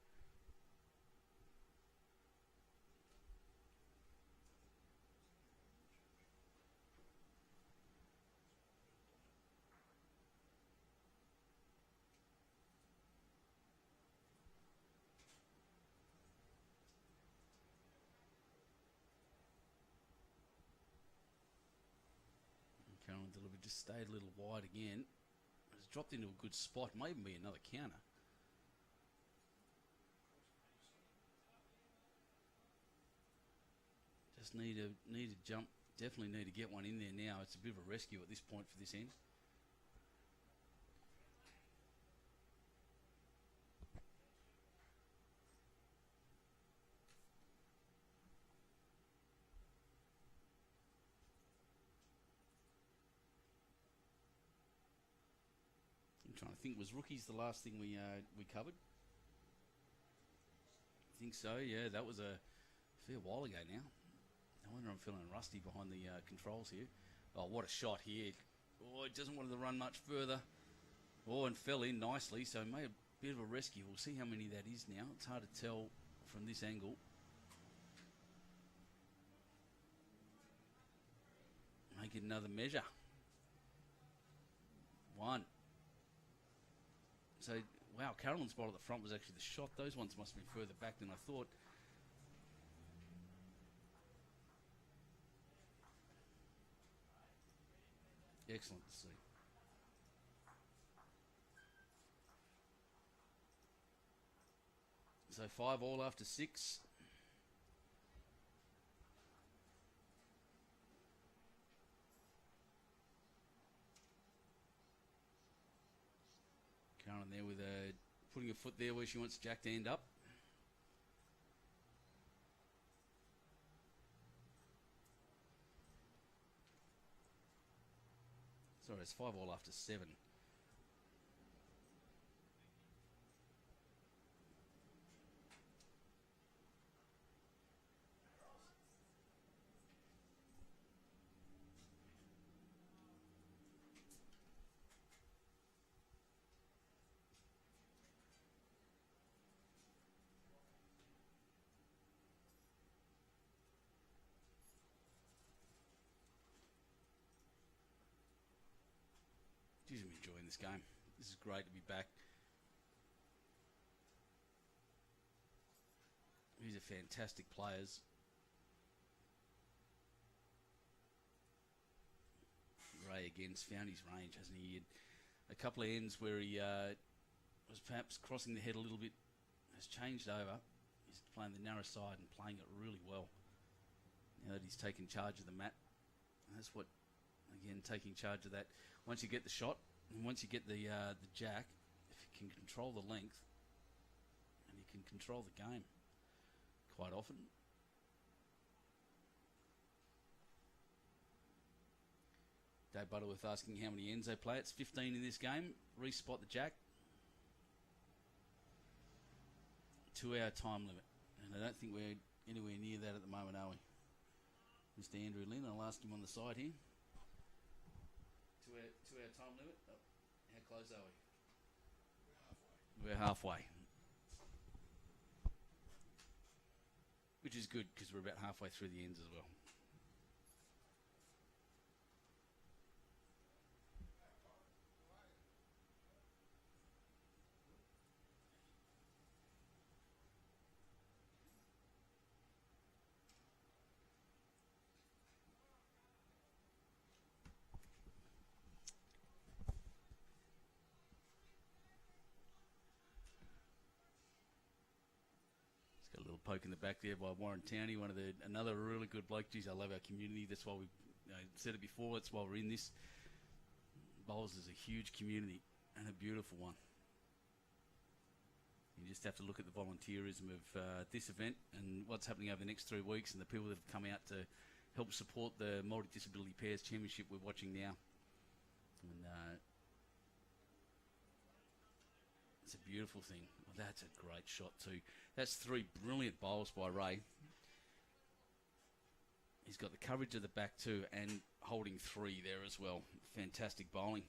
A: Carolyn delivered, just stayed a little wide again. It's dropped into a good spot. May even be another counter. Just need to jump. Definitely need to get one in there now. It's a bit of a rescue at this point for this end. I'm trying to think, was rookies the last thing we covered? I think so, yeah. That was a fair while ago now. No wonder I'm feeling rusty behind the controls here. Oh, what a shot here. Oh, it doesn't want to run much further. Oh, and fell in nicely, so made a bit of a rescue. We'll see how many that is now. It's hard to tell from this angle. Make it another measure. One. So, wow, Carolyn's ball at the front was actually the shot. Those ones must have been further back than I thought. Excellent to see. So 5 all after 6. Carolyn there with putting a foot there where she wants Jack to end up. Sorry, it's 5 all after 7. Geez, I'm enjoying this game. This is great to be back. These are fantastic players. Ray again's found his range, hasn't he? He had a couple of ends where he was perhaps crossing the head a little bit, has changed over. He's playing the narrow side and playing it really well. Now that he's taken charge of the mat, that's what, again, taking charge of that. Once you get the shot, and once you get the jack, if you can control the length, and you can control the game quite often. Dave Butterworth asking how many ends they play. It's 15 in this game. Re-spot the jack. 2-hour time limit. And I don't think we're anywhere near that at the moment, are we? Mr. Andrew Lynn, I'll ask him on the side here. 2-hour time limit. Oh, how close are we? We're halfway. Which is good because we're about halfway through the ends as well. poke in the back there by Warren Towney, another really good bloke. Geez, I love our community. That's why we said it before. That's why we're in this. Bowls is a huge community and a beautiful one. You just have to look at the volunteerism of this event and what's happening over the next 3 weeks, and the people that have come out to help support the Multi-Disability Pairs Championship we're watching now. And it's a beautiful thing. Well, that's a great shot too. That's 3 brilliant bowls by Ray. He's got the coverage of the back too, and holding 3 there as well. Fantastic bowling.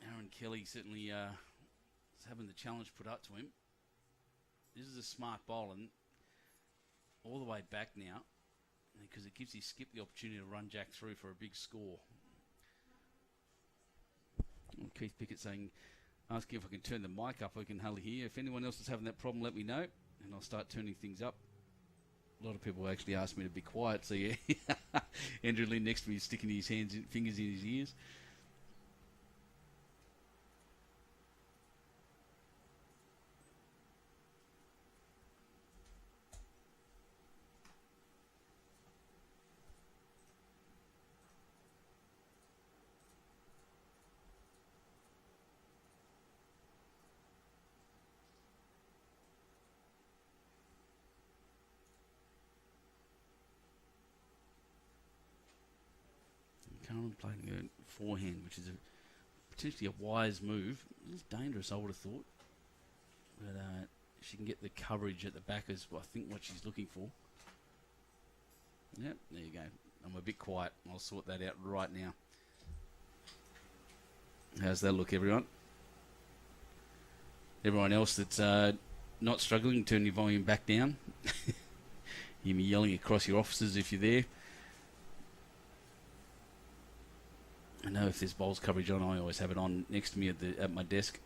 A: Aaron Kelly certainly is having the challenge put up to him. This is a smart bowl, and all the way back now, because it gives his skip the opportunity to run Jack through for a big score. And Keith Pickett asking if I can turn the mic up. I can hardly hear. If anyone else is having that problem, let me know, and I'll start turning things up. A lot of people actually asked me to be quiet, so yeah. Andrew Lynn next to me is sticking his fingers in his ears. Cameron playing a forehand, which is potentially a wise move. It's dangerous, I would have thought. But if she can get the coverage at the back is, I think, what she's looking for. Yep, there you go. I'm a bit quiet. I'll sort that out right now. How's that look, everyone? Everyone else that's not struggling, turn your volume back down. Hear me yelling across your offices if you're there. I know if there's bowls coverage on, I always have it on next to me at my desk.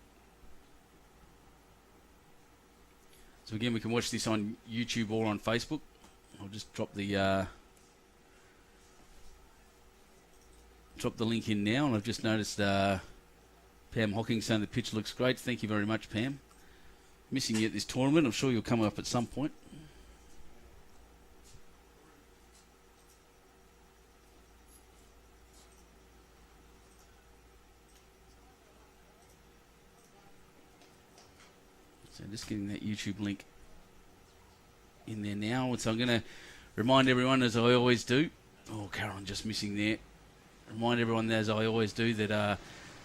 A: So again, we can watch this on YouTube or on Facebook. I'll just drop the link in now, and I've just noticed Pam Hocking saying the pitch looks great. Thank you very much, Pam. Missing you at this tournament. I'm sure you'll come up at some point. So just getting that YouTube link in there now. And so I'm going to remind everyone, as I always do. Oh, Carolyn just missing there. Remind everyone, as I always do, that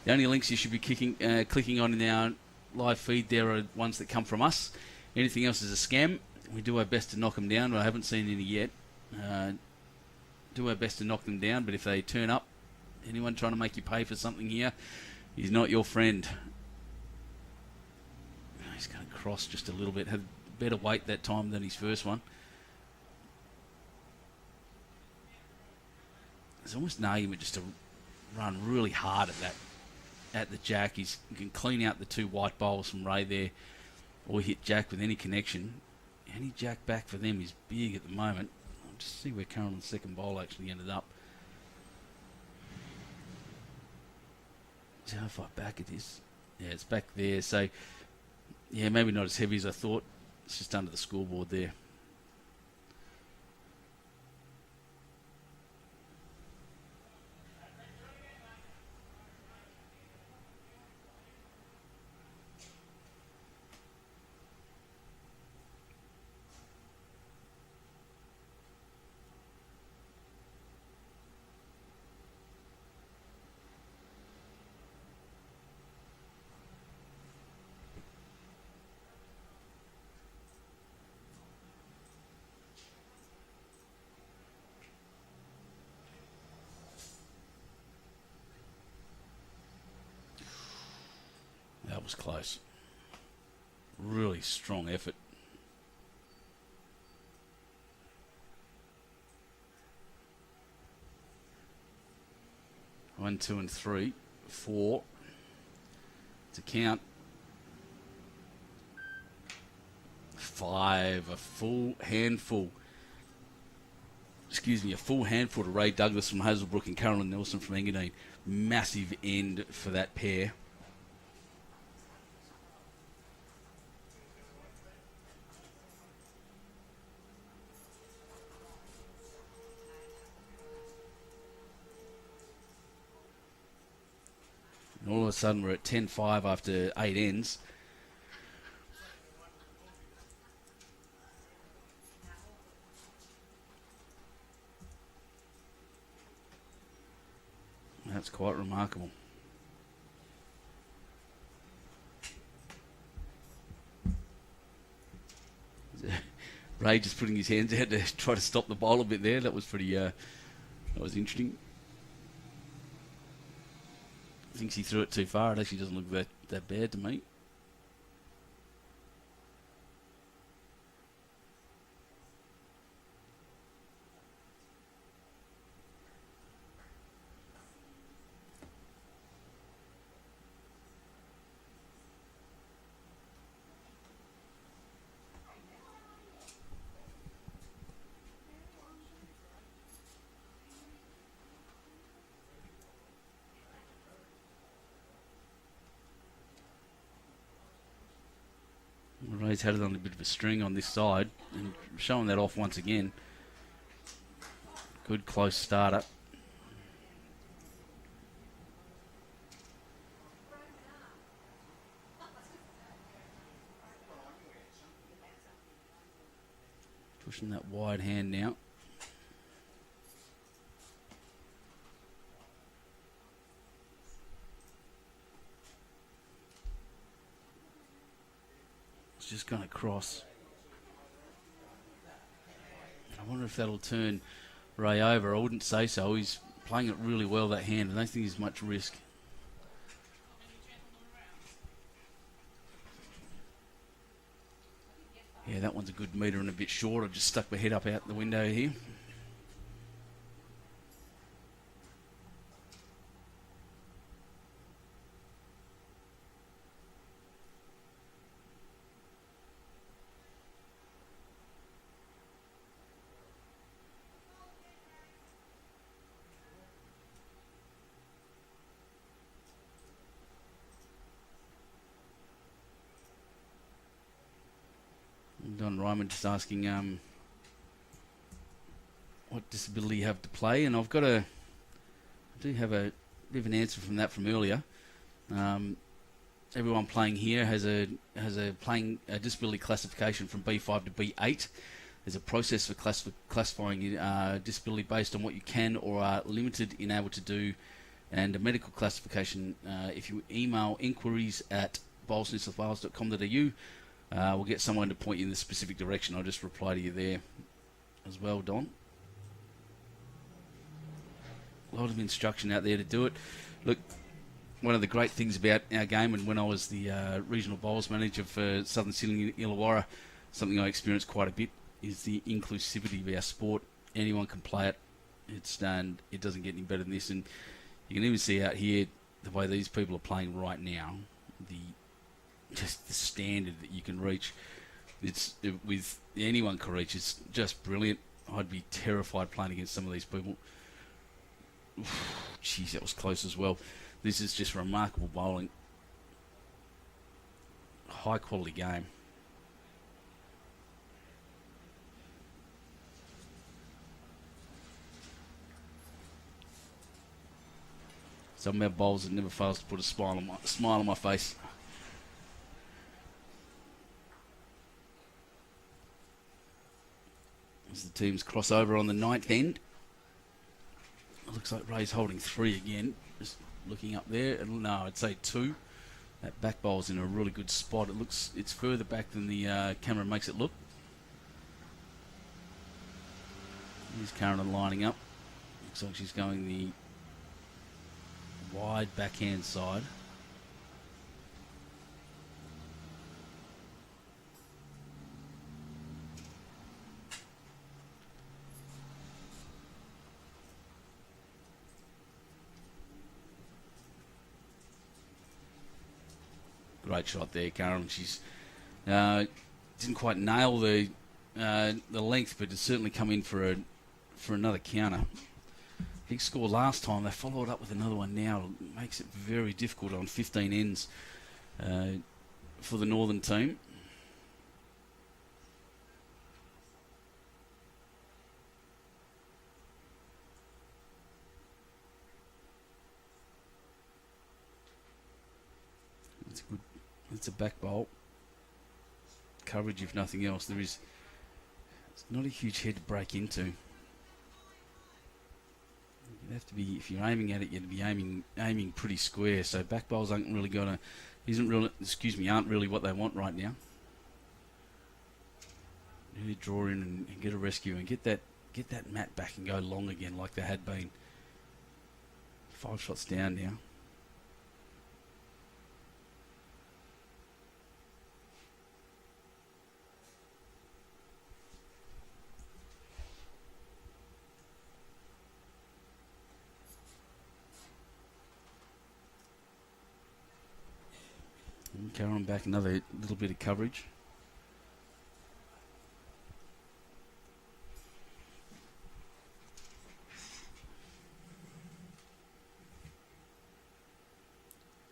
A: the only links you should be clicking on in our live feed there are ones that come from us. Anything else is a scam. We do our best to knock them down, but I haven't seen any yet. Do our best to knock them down, but if they turn up, anyone trying to make you pay for something here, he's not your friend. He's going to cross just a little bit. Had better weight that time than his first one. It's almost an argument just to run really hard at the jack. He can clean out the 2 white bowls from Ray there, or hit Jack with any connection. Any jack back for them is big at the moment. I'll just see where Carolyn's second bowl actually ended up. See how far back it is. Yeah, it's back there. So, yeah, maybe not as heavy as I thought. It's just under the scoreboard there. That was close. Really strong effort. One, 2, and 3, 4 to count. 5, a full handful. A full handful to Ray Douglas from Hazelbrook and Carolyn Nelson from Engadine. Massive end for that pair. sudden we're at 10-5 after 8 ends. That's quite remarkable. Ray just putting his hands out to try to stop the bowl a bit there. That was pretty, that was interesting. Thinks he threw it too far. It actually doesn't look that bad to me. Ray's had it on a bit of a string on this side and showing that off once again. Good close starter. Pushing that wide hand now. Just going to cross. I wonder if that'll turn Ray over. I wouldn't say so. He's playing it really well, that hand. I don't think there's much risk. Yeah, that one's a good metre and a bit short. I just stuck my head up out the window here. Don Ryman just asking what disability you have to play, and I do have a bit of an answer from that from earlier. Everyone playing here has a disability classification from B5 to B8. There's a process for classifying disability based on what you can or are limited in able to do, and a medical classification. If you email inquiries@bowlsnewsouthwales.com.au, we'll get someone to point you in the specific direction. I'll just reply to you there as well, Don. A lot of instruction out there to do it. Look, one of the great things about our game, and when I was the regional bowls manager for Southern Sydney and Illawarra, something I experienced quite a bit, is the inclusivity of our sport. Anyone can play it. It doesn't get any better than this. And you can even see out here the way these people are playing right now, just the standard that you can reach. With anyone can reach. It's just brilliant. I'd be terrified playing against some of these people. Jeez, that was close as well. This is just remarkable bowling. High quality game. Some of our bowlers that never fails to put a smile on my face. As the teams cross over on the ninth end. It looks like Ray's holding 3 again. Just looking up there. No, I'd say 2. That back bowl's in a really good spot. It's further back than the camera makes it look. Here's Karen lining up. Looks like she's going the wide backhand side. Great shot there, Karen. She's didn't quite nail the length, but it's certainly come in for another counter. Big score last time. They followed up with another one now. It makes it very difficult on 15 ends for the Northern team. It's a back bowl. Coverage, if nothing else. It's not a huge head to break into. You have to be, if you're aiming at it, you'd be aiming pretty square. So back bowls aren't really what they want right now. You need to draw in and get a rescue and get that mat back and go long again like they had been. 5 shots down now. And Caroline back, another little bit of coverage.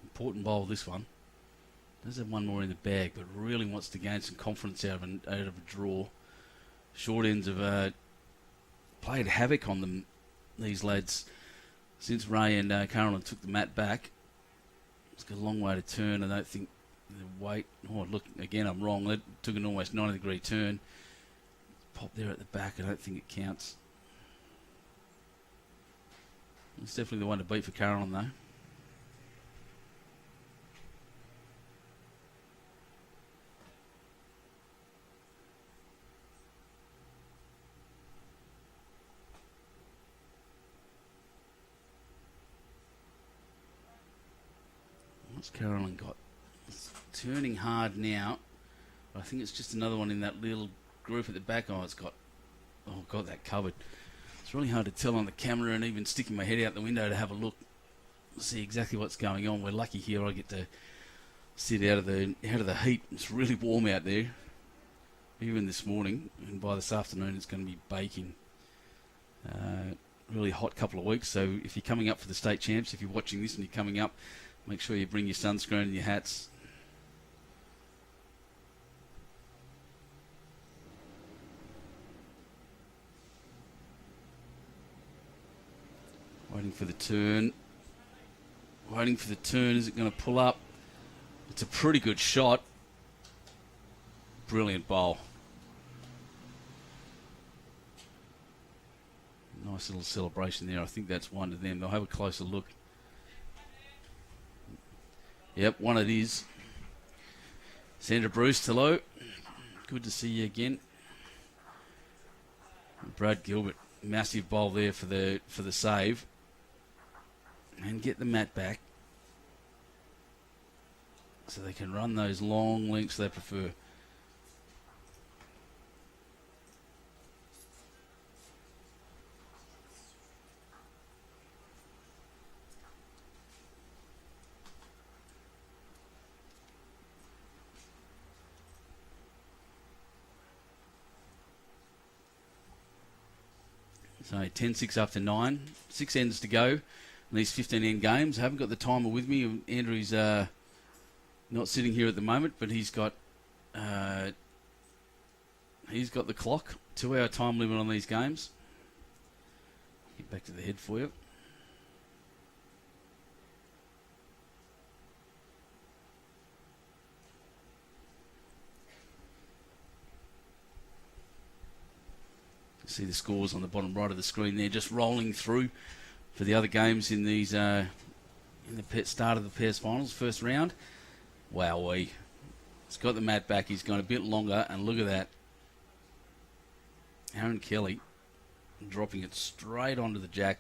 A: Important bowl, this one. Does have one more in the bag, but really wants to gain some confidence out of a draw. Short ends have played havoc on them, these lads, since Ray and Caroline took the mat back. It's got a long way to turn. I don't think the weight. Oh, look, again, I'm wrong. It took an almost 90-degree turn. Pop there at the back. I don't think it counts. It's definitely the one to beat for Caroline, though. What's Caroline got? It's turning hard now. I think it's just another one in that little group at the back. Got that covered. It's really hard to tell on the camera, and even sticking my head out the window to have a look, see exactly what's going on. We're lucky here. I get to sit out of the heat. It's really warm out there, even this morning, and by this afternoon it's going to be baking. Really hot couple of weeks. So if you're coming up for the state champs, if you're watching this and you're coming up, make sure you bring your sunscreen and your hats. Waiting for the turn. Is it going to pull up? It's a pretty good shot. Brilliant bowl. Nice little celebration there. I think that's one to them. They'll have a closer look. Yep, one it is. Sandra Bruce, hello. Good to see you again. Brad Gilbert, massive bowl there for the save. And get the mat back so they can run those long lengths they prefer. So 10-6 after 9. 6 ends to go in these 15 end games. I haven't got the timer with me. Andrew's not sitting here at the moment, but he's got the clock. 2-hour time limit on these games. Get back to the head for you. See the scores on the bottom right of the screen there, just rolling through for the other games in these in the start of the pairs finals, first round. Wowee. He's got the mat back. He's gone a bit longer, and look at that. Aaron Kelly dropping it straight onto the jack.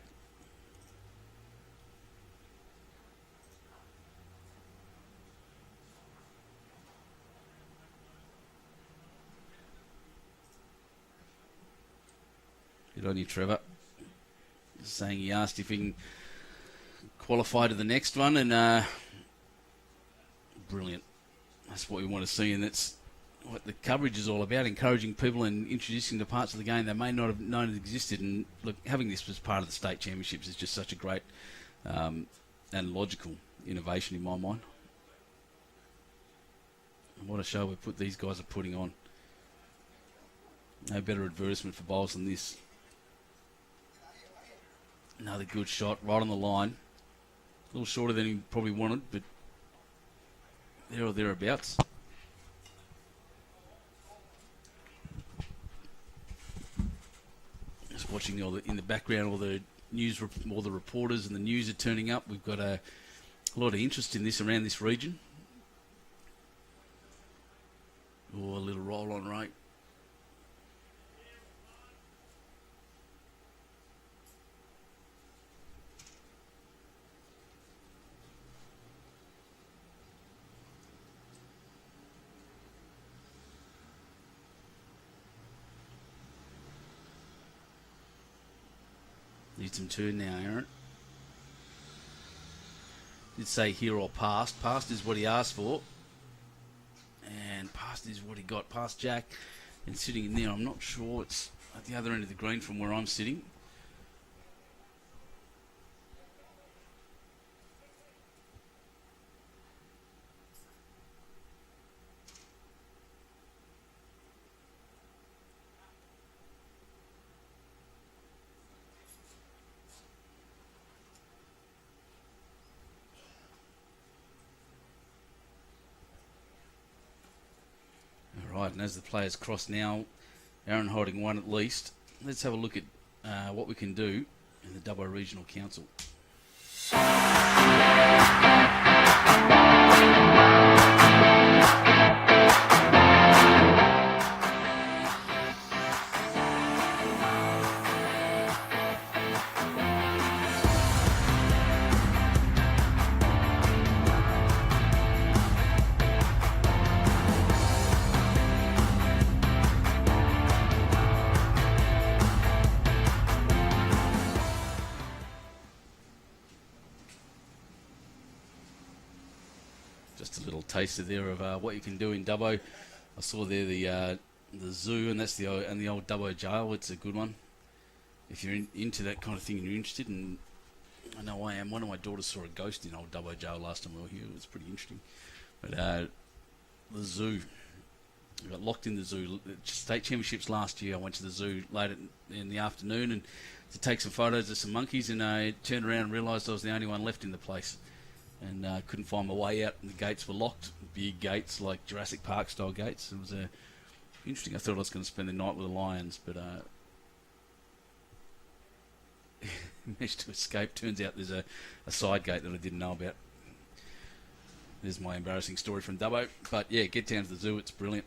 A: Good on you, Trevor. Just saying he asked if he can qualify to the next one, and brilliant. That's what we want to see, and that's what the coverage is all about, encouraging people and introducing the parts of the game they may not have known it existed. And look, having this as part of the state championships is just such a great and logical innovation in my mind. And what a show these guys are putting on. No better advertisement for bowls than this. Another good shot right on the line. A little shorter than he probably wanted, but there or thereabouts. Just watching in the background, all the reporters and the news are turning up. We've got a lot of interest in this around this region. Oh, a little roll on rate. Need some turn now, Aaron. Did say here or past. Past is what he asked for. And past is what he got. Past Jack. And sitting in there, I'm not sure. It's at the other end of the green from where I'm sitting. Right, and as the players cross now, Aaron holding one at least. Let's have a look at what we can do in the Dubbo Regional Council. Just a little taster there of what you can do in Dubbo. I saw there the zoo, and that's the old Dubbo jail. It's a good one if you're into that kind of thing and you're interested. And I know I am. One of my daughters saw a ghost in old Dubbo jail last time we were here. It was pretty interesting. But the zoo, I got locked in the zoo. State championships last year. I went to the zoo late in the afternoon and to take some photos of some monkeys, and I turned around and realised I was the only one left in the place. And couldn't find my way out, and the gates were locked. Big gates, like Jurassic Park style gates. It was interesting. I thought I was going to spend the night with the lions, but managed to escape. Turns out there's a side gate that I didn't know about. There's my embarrassing story from Dubbo. But yeah, get down to the zoo. It's brilliant.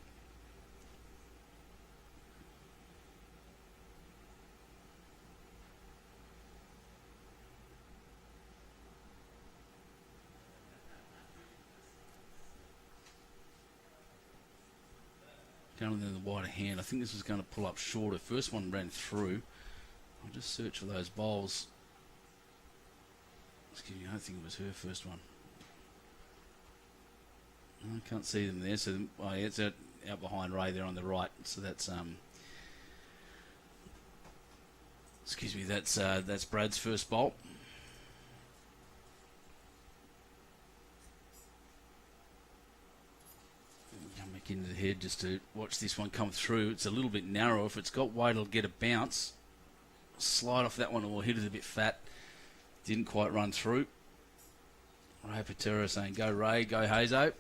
A: Going in the wider hand. I think this was going to pull up shorter. First one ran through. I'll just search for those bowls. Excuse me, I don't think it was her first one. I can't see them there. So yeah, it's out behind Ray there on the right. So that's excuse me, that's Brad's first bowl. Into the head just to watch this one come through. It's a little bit narrow. If it's got weight, it'll get a bounce. Slide off that one, or hit it a bit fat. Didn't quite run through. Ray Patera saying, go Ray, go Hazo.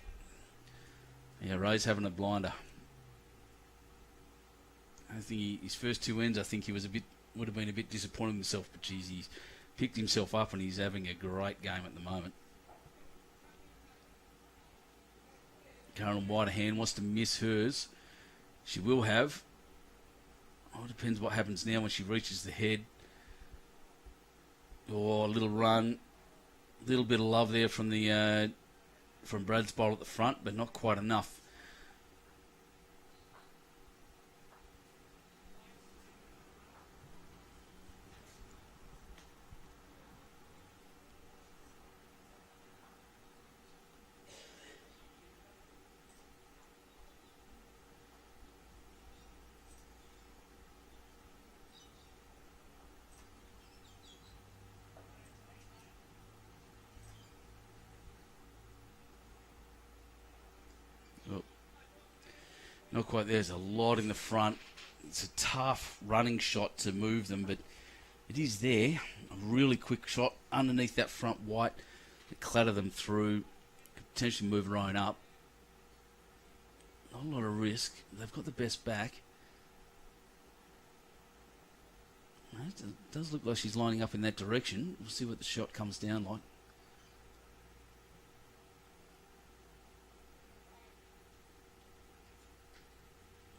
A: Yeah, Ray's having a blinder. I think his first two ends, I think he would have been a bit disappointed with himself, but geez, he's picked himself up and he's having a great game at the moment. Carolyn Whitehan wants to miss hers. She will have. Oh, it depends what happens now when she reaches the head. Oh, a little run. A little bit of love there from Brad's bowl at the front, but not quite enough. Not quite there. There's a lot in the front. It's a tough running shot to move them, but it is there. A really quick shot underneath that front white to clatter them through. Could potentially move her own up. Not a lot of risk. They've got the best back. It does look like she's lining up in that direction. We'll see what the shot comes down like.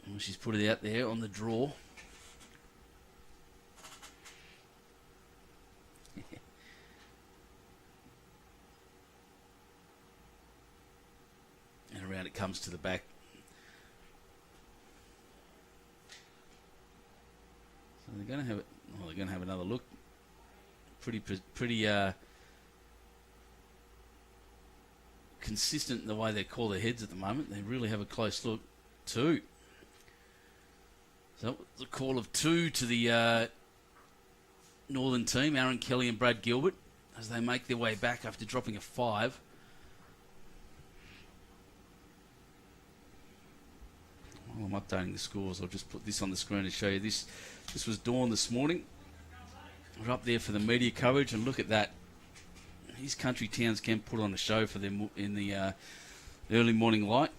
A: Well, she's put it out there on the draw. And around it comes to the back. So they're going to have it. Oh, they're going to have another look. Pretty consistent in the way they call their heads at the moment. They really have a close look. 2. So the call of 2 to the Northern team, Aaron Kelly and Brad Gilbert, as they make their way back after dropping a 5. While I'm updating the scores, I'll just put this on the screen to show you this. This was Dawn this morning. We're up there for the media coverage, and look at that. These country towns can put on a show for them in the early morning light.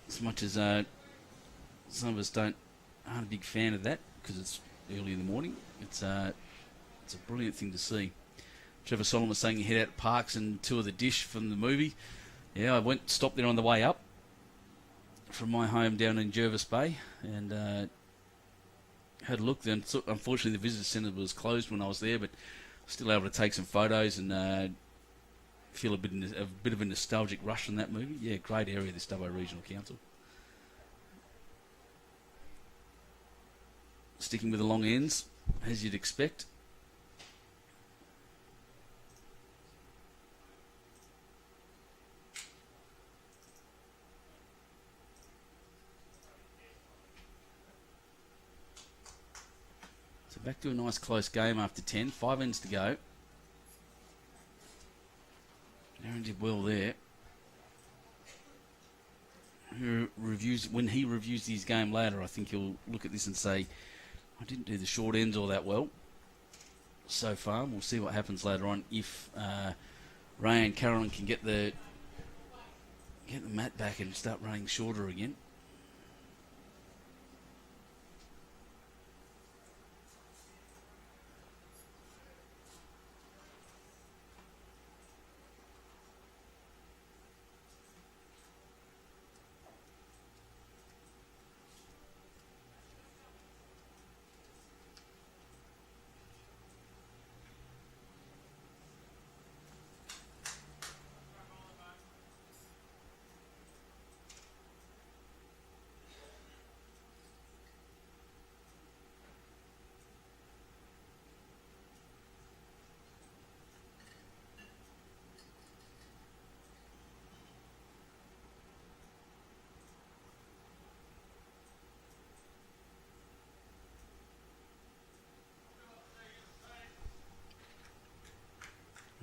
A: As much as some of us aren't a big fan of that because it's early in the morning. It's a brilliant thing to see. Trevor Solomon was saying he head out to Parks and tour the dish from the movie. Yeah, I stopped there on the way up from my home down in Jervis Bay and had a look. Then, unfortunately, the visitor centre was closed when I was there, but still able to take some photos and feel a bit of a nostalgic rush in that movie. Yeah, great area, this Dubbo Regional Council. Sticking with the long ends, as you'd expect. So back to a nice close game after 10. 5 ends to go. Aaron did well there. When he reviews his game later, I think he'll look at this and say, I didn't do the short ends all that well so far. We'll see what happens later on if Ray and Carolyn can get the mat back and start running shorter again.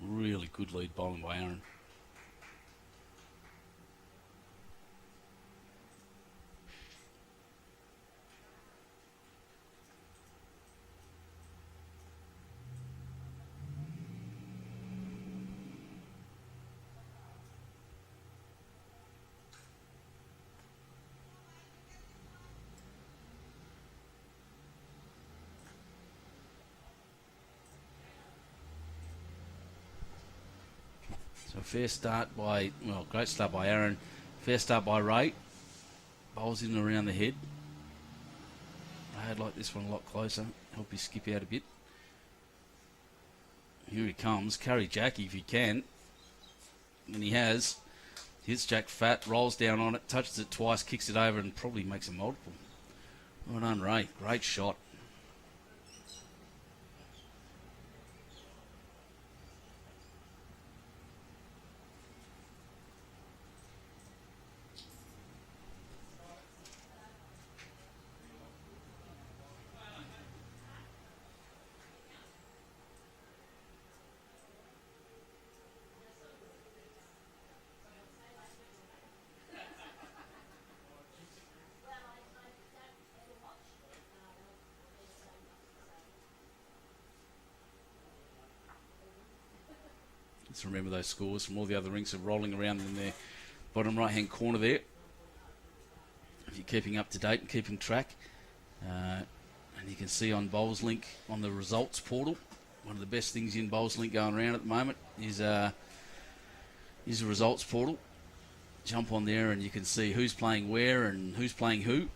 A: Really good lead bowling by Aaron. So great start by Aaron. Fair start by Ray. Bowls in and around the head. I'd like this one a lot closer. Help you skip out a bit. Here he comes. Carry Jackie if you can. And he has. Hits Jack fat, rolls down on it, touches it twice, kicks it over and probably makes a multiple. Well done, Ray. Great shot. Let's remember those scores from all the other rinks are rolling around in their bottom right-hand corner there. if you're keeping up to date and keeping track. And you can see on Bowls Link on the results portal, one of the best things in Bowls Link going around at the moment is the results portal. Jump on there and you can see who's playing where and who's playing who.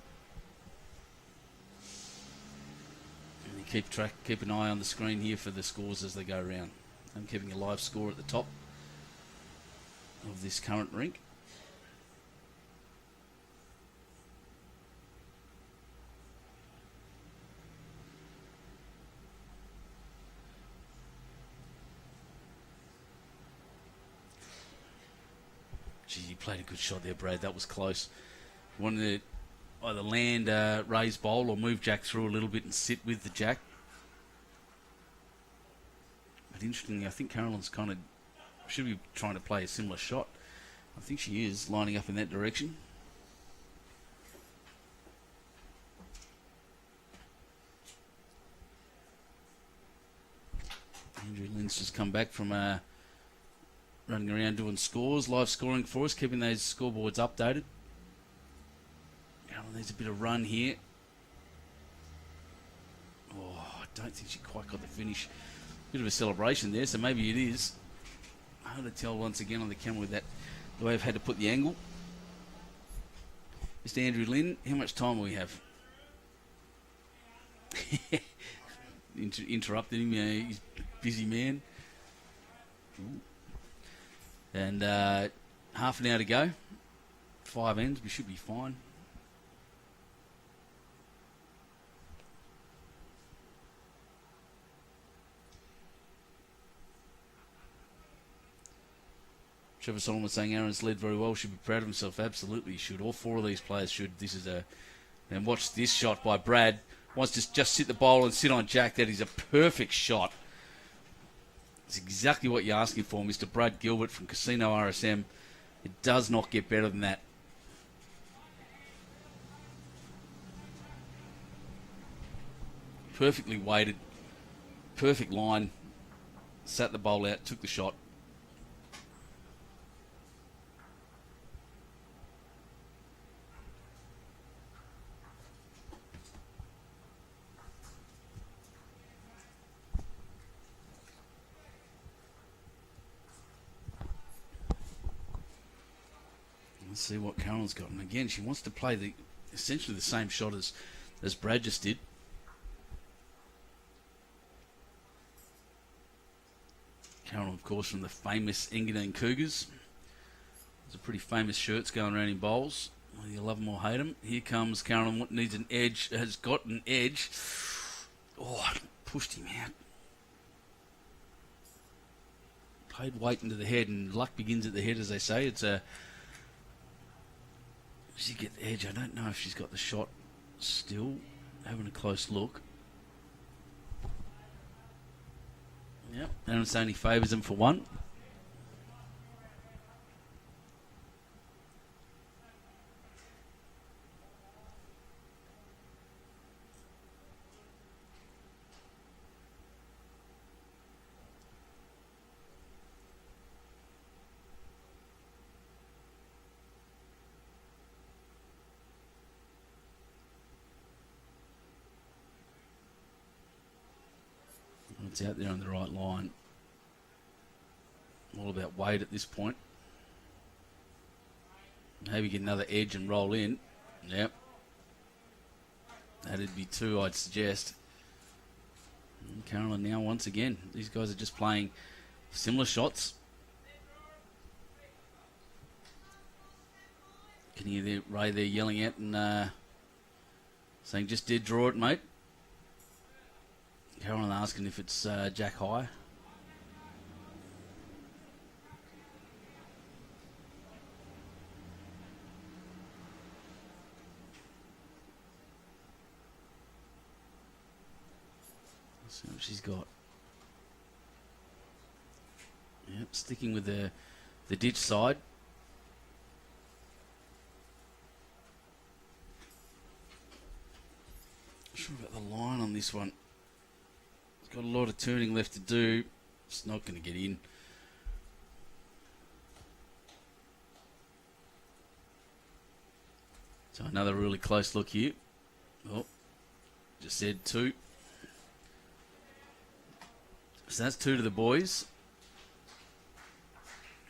A: And you keep an eye on the screen here for the scores as they go around. I'm keeping a live score at the top of this current rink. Gee, you played a good shot there, Brad. That was close. You wanted to either land raise bowl or move Jack through a little bit and sit with the Jack. But interestingly, I think Carolyn's should be trying to play a similar shot. I think she is lining up in that direction. Andrew Lynn's just come back from running around doing scores, live scoring for us, keeping those scoreboards updated. Carolyn needs a bit of run here. Oh, I don't think she quite got the finish. Bit of a celebration there, so maybe it is. Hard to tell once again on the camera with that, the way I've had to put the angle. Mr. Andrew Lynn, how much time will we have? Interrupted him, he's a busy man. Ooh. And half an hour to go. 5 ends, we should be fine. Trevor Solomon saying Aaron's led very well, should be proud of himself. Absolutely, he should. All 4 of these players should. And watch this shot by Brad. Wants to just sit the bowl and sit on Jack. That is a perfect shot. It's exactly what you're asking for, Mr. Brad Gilbert from Casino RSM. It does not get better than that. Perfectly weighted. Perfect line. Sat the bowl out, took the shot. Let's see what Carolyn's got. And again, she wants to play essentially the same shot as Brad just did. Carolyn, of course, from the famous Engadine Cougars. There's a pretty famous shirts going around in bowls. Whether you love them or hate them. Here comes Carolyn, needs an edge, has got an edge. Oh, pushed him out. Played weight into the head, and luck begins at the head, as they say. She get the edge. I don't know if she's got the shot still. Having a close look. Yep. Aaron Stoney favours them for 1. It's out there on the right line. All about weight at this point. Maybe get another edge and roll in. Yep. That'd be 2, I'd suggest. And Carolyn now once again. These guys are just playing similar shots. Can you hear Ray there yelling out and saying, just did draw it, mate. Carolyn asking if it's Jack high. Let's see what she's got. Yep, sticking with the ditch side. Not sure about the line on this one. It's got a lot of turning left to do. It's not going to get in. So another really close look here. Oh, just said 2. So that's 2 to the boys.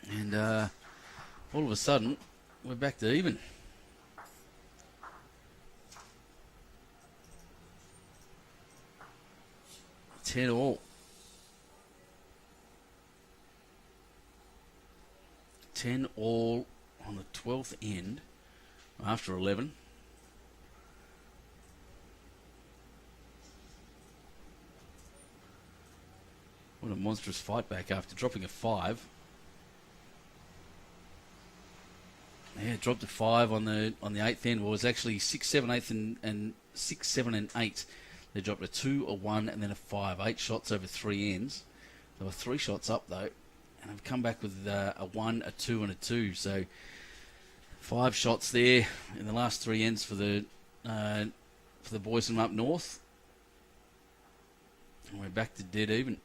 A: And all of a sudden, we're back to even. Ten all. 10 all on the 12th end after 11. What a monstrous fight back after dropping a 5. Yeah, dropped a 5 on the 8th end. Well, it was actually 6, 7, 8 and 6, 7 and 8. They dropped a 2, a 1 and then a 5. 8 shots over 3 ends. They were 3 shots up though. And I've come back with a 1, a 2 and a 2. So 5 shots there in the last 3 ends for the boys from up north. And we're back to dead even.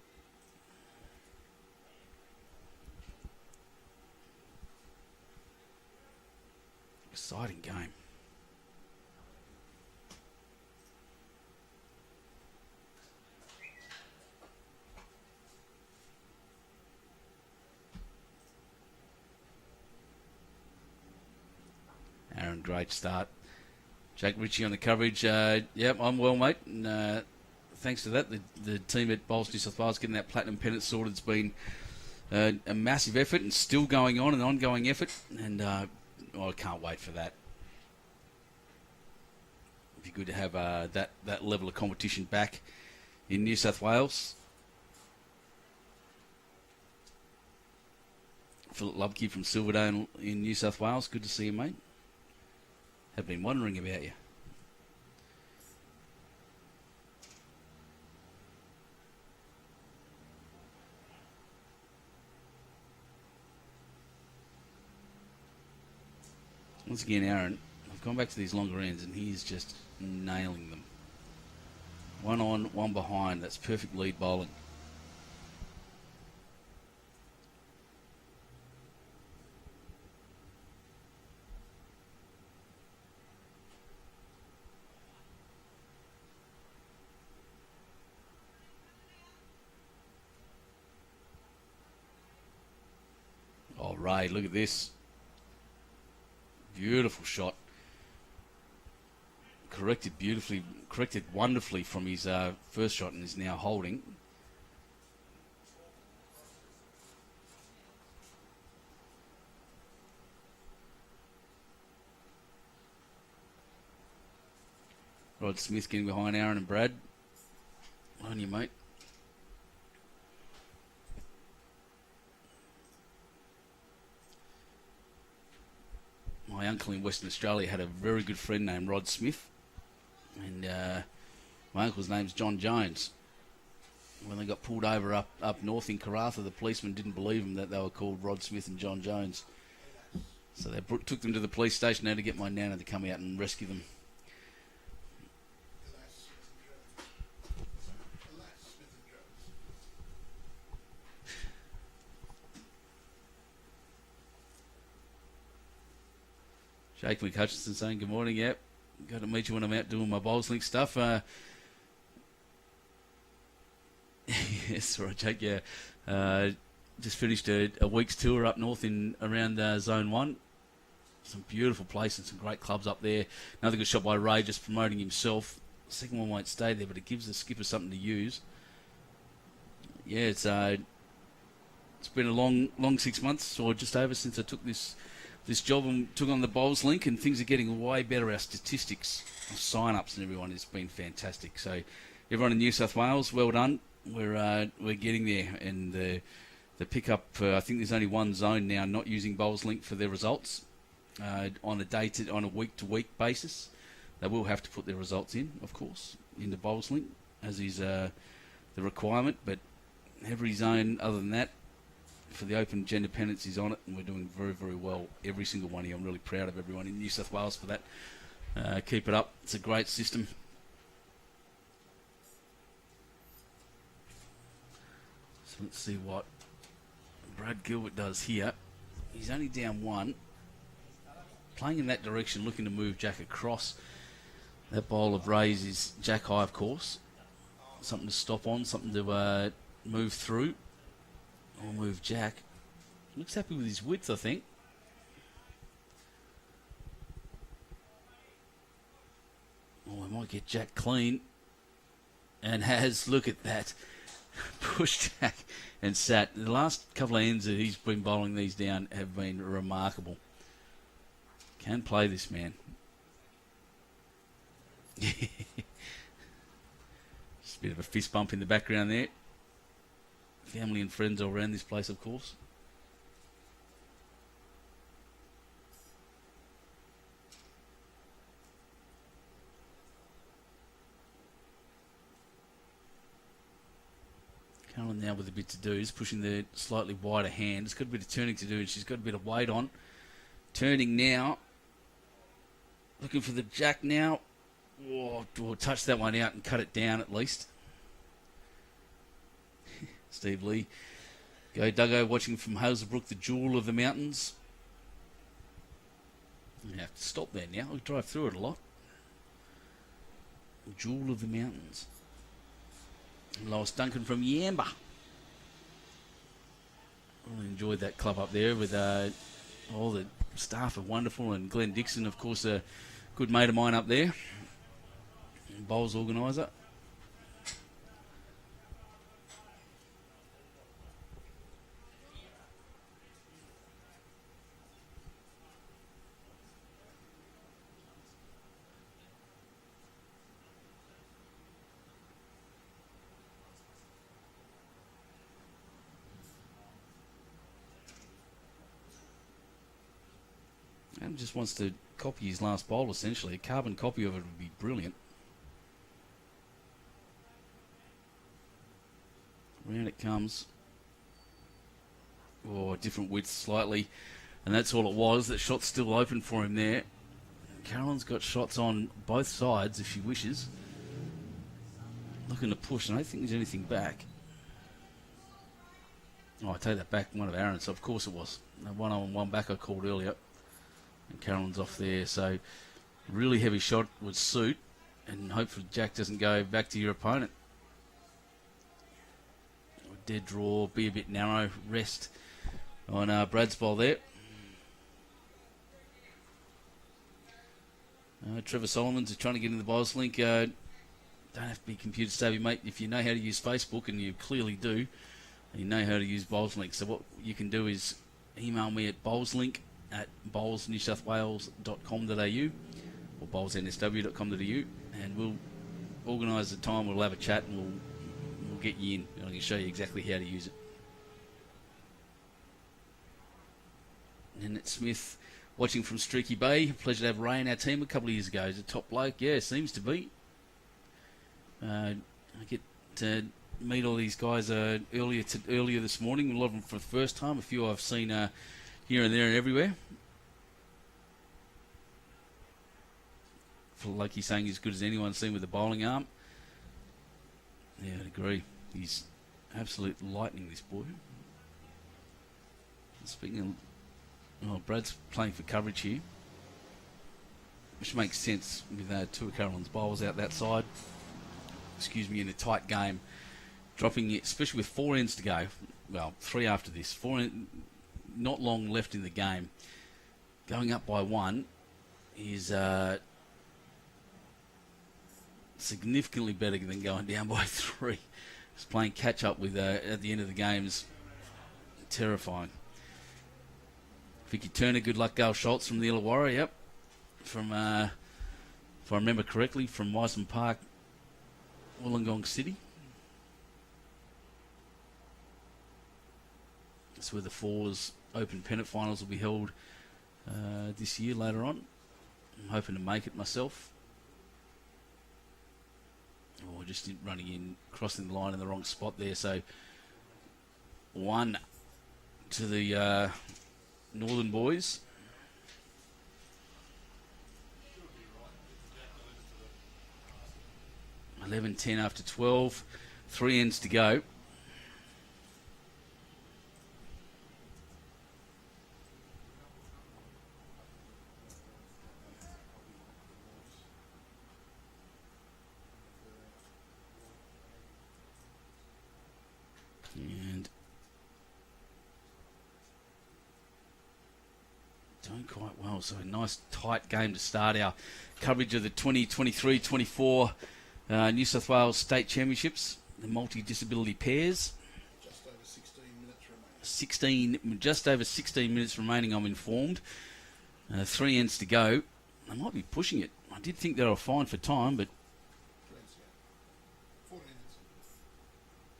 A: Exciting game. Aaron, great start. Jake Ritchie on the coverage. Yep, I'm well, mate. And thanks to that, the team at Bowls New South Wales getting that platinum pennant sorted. It's been a massive effort and still going on, an ongoing effort. And I can't wait for that. It'd be good to have that level of competition back in New South Wales. Philip Lubke from Silverdale in New South Wales. Good to see you, mate. Have been wondering about you. Once again, Aaron, I've gone back to these longer ends and he's just nailing them. 1 on, 1 behind. That's perfect lead bowling. Oh, Ray, look at this. Beautiful shot. Corrected wonderfully from his first shot and is now holding. Rod Smith getting behind Aaron and Brad. On you, mate. My uncle in Western Australia had a very good friend named Rod Smith. And my uncle's name's John Jones. When they got pulled over up north in Karratha, the policemen didn't believe them that they were called Rod Smith and John Jones. So they took them to the police station. They had to get my nana to come out and rescue them. Jake McHutchinson saying good morning. Yep, got to meet you when I'm out doing my Bowls Link stuff. Yes, right, Jake. Yeah, just finished a week's tour up north in around Zone 1. Some beautiful places, some great clubs up there. Another good shot by Ray, just promoting himself. The second one won't stay there, but it gives the skipper something to use. Yeah, it's been a long 6 months or just over since I took this job and took on the Bowls Link, and things are getting way better. Our statistics, sign-ups and everyone has been fantastic. So everyone in New South Wales, well done. We're getting there, and the pickup. I think there's only one zone now not using Bowls Link for their results on a week-to-week basis. They will have to put their results in, of course, into Bowls Link, as is the requirement. But every zone other than that, for the Open Gender Pennants, is on it, and we're doing very, very well. Every single one here. I'm really proud of everyone in New South Wales for that. Keep it up. It's a great system. So let's see what Brad Gilbert does here. He's only down 1. playing in that direction, looking to move Jack across. That bowl of raise is Jack high, of course. Something to stop on, something to move through. Or move Jack. Looks happy with his width, I think. Oh, we might get Jack clean. And has, look at that, pushed Jack and sat. The last couple of ends that he's been bowling these down have been remarkable. Can play this man. Just a bit of a fist bump in the background there. Family and friends all around this place, of course. Carolyn now with a bit to do. Is pushing the slightly wider hand. It's got a bit of turning to do, and she's got a bit of weight on. Turning now. Looking for the Jack now. Oh, touch that one out and cut it down at least. Steve Lee. Go Duggo, watching from Hazelbrook, the jewel of the mountains. You have to stop there now. We drive through it a lot. The jewel of the mountains. And Lois Duncan from Yamba. Really enjoyed that club up there with all the staff are wonderful, and Glenn Dixon, of course, a good mate of mine up there. Bowls organiser. And just wants to copy his last bowl, essentially. A carbon copy of it would be brilliant. Round it comes. Oh, different width slightly. And that's all it was. That shot's still open for him there. Carolyn's got shots on both sides if she wishes. Looking to push. I don't think there's anything back. Oh, I take that back. One of Aaron's. Of course it was. The one on one back I called earlier. And Carolyn's off there. So really heavy shot would suit. And hopefully Jack doesn't go back to your opponent. Dead draw, be a bit narrow, rest on Brad's bowl there. Trevor Solomons is trying to get in the bowls link. Don't have to be computer savvy, mate. If you know how to use Facebook, and you clearly do, you know how to use bowls link. So what you can do is email me at bowlslink@bowlsnewsouthwales.com.au or bowlsnsw.com.au, and we'll organise the time. We'll have a chat, and we'll get you in, and I can show you exactly how to use it. Annette Smith watching from Streaky Bay. Pleasure to have Ray in our team a couple of years ago. He's a top bloke. Yeah, seems to be. I get to meet all these guys earlier this morning. A lot of them for the first time. A few I've seen here and there and everywhere. Like he's saying, he's as good as anyone seen with a bowling arm. Yeah, I'd agree. He's absolute lightning, this boy. Speaking of, Brad's playing for coverage here, which makes sense with two of Carolyn's bowls out that side. Excuse me, in a tight game, dropping it, especially with 4 ends to go. Well, 3 after this. Not long left in the game. Going up by 1 is significantly better than going down by 3. Just playing catch up with at the end of the game is terrifying. Vicky Turner, good luck, Gail Schultz from the Illawarra, yep. From, if I remember correctly, from Wiseman Park, Wollongong City. That's where the Fours Open Pennant Finals will be held this year later on. I'm hoping to make it myself. Or just running in, crossing the line in the wrong spot there. So 1 to the Northern boys. $11-10 after 12. 3 ends to go. going quite well. So a nice tight game to start our coverage of the 2023-24 New South Wales State Championships, the multi-disability pairs.
B: Just over 16 minutes remaining.
A: Just over 16 minutes remaining, I'm informed. 3 ends to go. They might be pushing it. I did think they were fine for time, but...
B: 14 ends.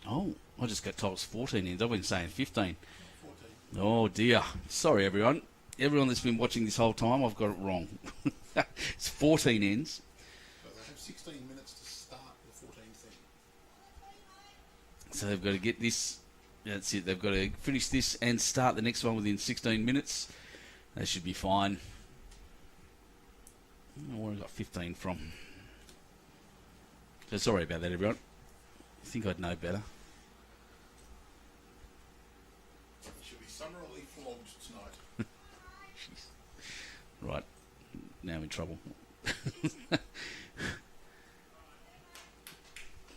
A: Oh, I just got told it's 14 ends. I've been saying 15.
B: 14.
A: Oh, dear. Sorry, everyone. Everyone that's been watching this whole time, I've got it wrong. It's 14 ends.
B: So they have 16 minutes to start the 14th end.
A: So they've got to get this. That's it. They've got to finish this and start the next one within 16 minutes. They should be fine. I don't know where I got 15 from. So sorry about that, everyone. I think I'd know better.
B: Should be summarily flogged tonight.
A: Jeez. Right. Now I'm in trouble.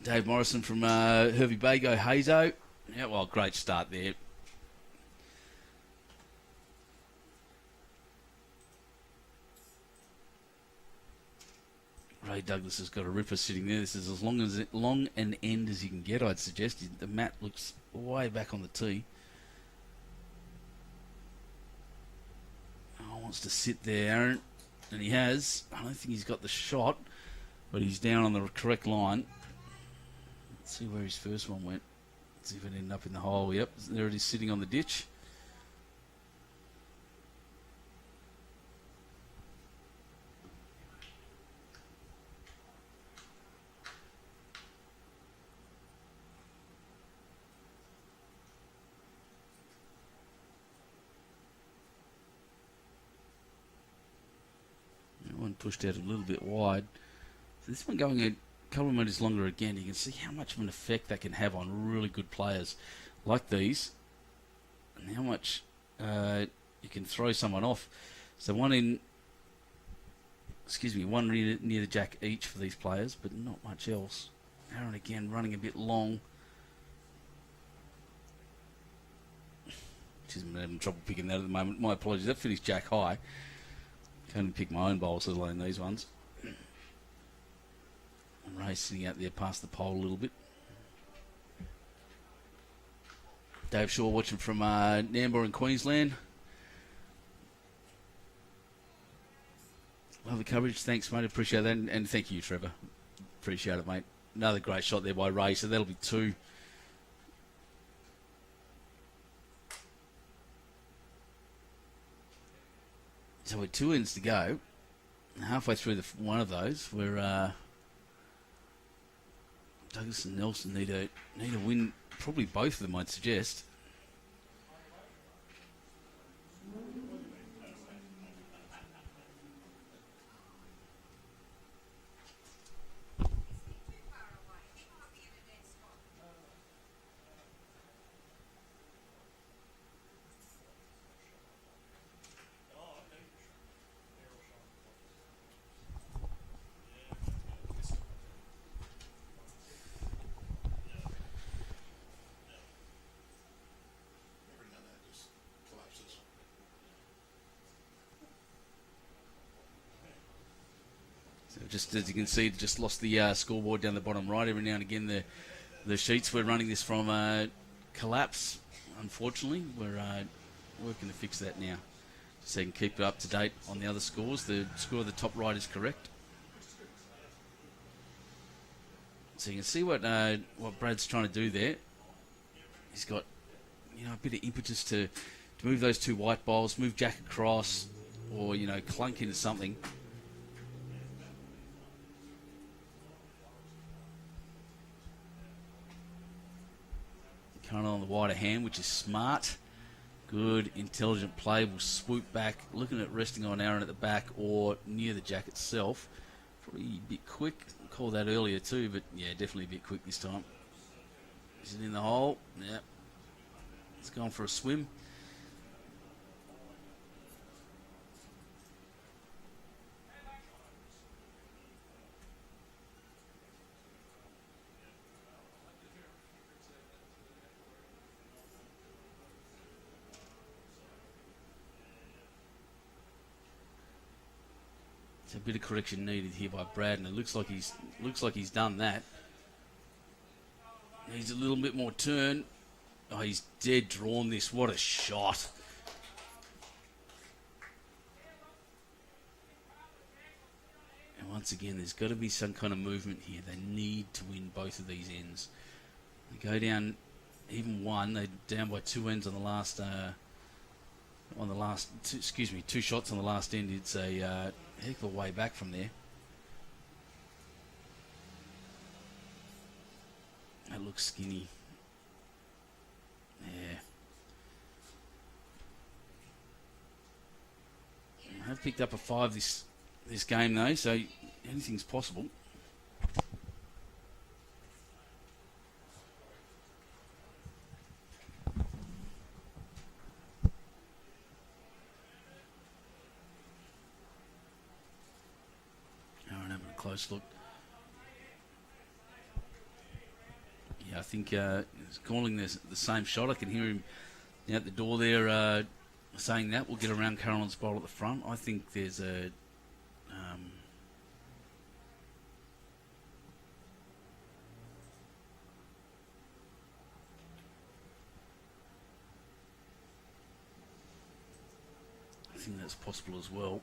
A: Dave Morrison from Hervey Bay go Hazo. Yeah, well, great start there. Ray Douglas has got a ripper sitting there. This is as long an end as you can get, I'd suggest. The mat looks way back on the tee. Oh, wants to sit there, Aaron. And he has. I don't think he's got the shot, but he's down on the correct line. Let's see where his first one went. Let's see if it ended up in the hole. Yep, there it is sitting on the ditch. That one pushed out a little bit wide. So this one going a couple of minutes longer again. You can see how much of an effect that can have on really good players like these, and how much you can throw someone off. So one near the jack each for these players, but not much else. Aaron again running a bit long. She's having trouble picking that at the moment. My apologies. That finished jack high. Can't even pick my own bowls, let alone these ones. And Ray's sitting out there past the pole a little bit. Dave Shaw watching from Nambour in Queensland. Love the coverage. Thanks, mate. Appreciate that. And thank you, Trevor. Appreciate it, mate. Another great shot there by Ray. So that'll be 2. So we're 2 ends to go. Halfway through one of those, we're Douglas and Nelson need a win. Probably both of them, I'd suggest. Just as you can see, just lost the scoreboard down the bottom right. Every now and again, the sheets we're running this from collapse. Unfortunately, we're working to fix that now, so you can keep it up to date on the other scores. The score of the top right is correct. So you can see what Brad's trying to do there. He's got a bit of impetus to move those 2 white balls, move Jack across, or clunk into something. Coming on the wider hand, which is smart. Good, intelligent play. Will swoop back, looking at resting on Aaron at the back or near the jack itself. Probably a bit quick. Called that earlier too, but yeah, definitely a bit quick this time. Is it in the hole? Yeah. It's going for a swim. It's a bit of correction needed here by Brad, and it looks like he's done that. Needs a little bit more turn. Oh, he's dead drawn this. What a shot. And once again, there's got to be some kind of movement here. They need to win both of these ends. They go down even one. They're down by 2 ends on the last. Two shots on the last end. It's a heck of a way back from there. That looks skinny. Yeah. I have picked up a 5 this game though, so anything's possible. Aaron having a close look. Yeah, I think he's calling the same shot. I can hear him out the door there saying that. We'll get around Carolyn's bowl at the front. I think there's a... I think that's possible as well.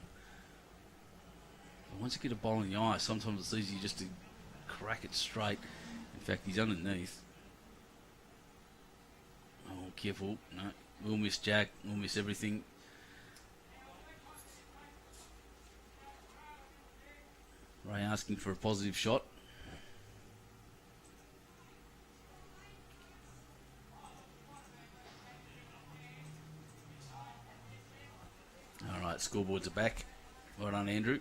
A: But once you get a bowl in the eye, sometimes it's easy just to crack it straight. In fact, he's underneath. Oh, careful. No, we'll miss Jack. We'll miss everything. Ray asking for a positive shot. All right, scoreboards are back. Well done, Andrew.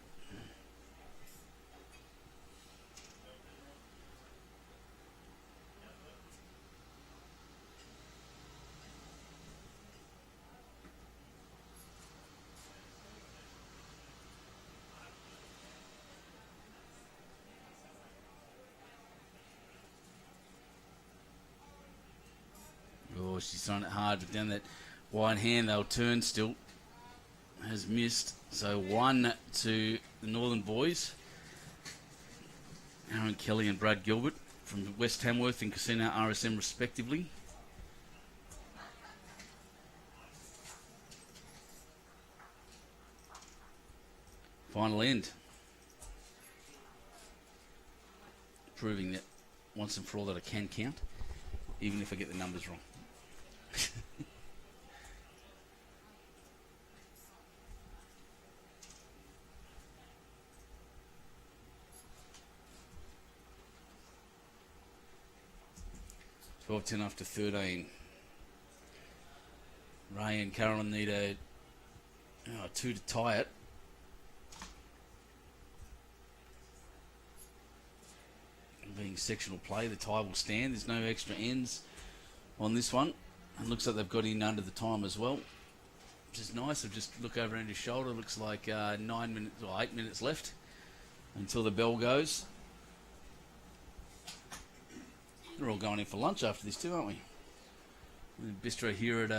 A: Oh, she's throwing it hard, but down that wide hand, they'll turn still. Has missed. So 1 to the Northern boys. Aaron Kelly and Brad Gilbert from West Tamworth and Casino RSM respectively. Final end. Proving that once and for all that I can count, even if I get the numbers wrong. 12-10 after 13. Ray and Carolyn need a 2 to tie it. Being sectional play, the tie will stand. There's no extra ends on this one. And looks like they've got in under the time as well, which is nice. I've just look over Andrew's shoulder. Looks like 9 minutes or 8 minutes left until the bell goes. We're all going in for lunch after this too, aren't we? The bistro here at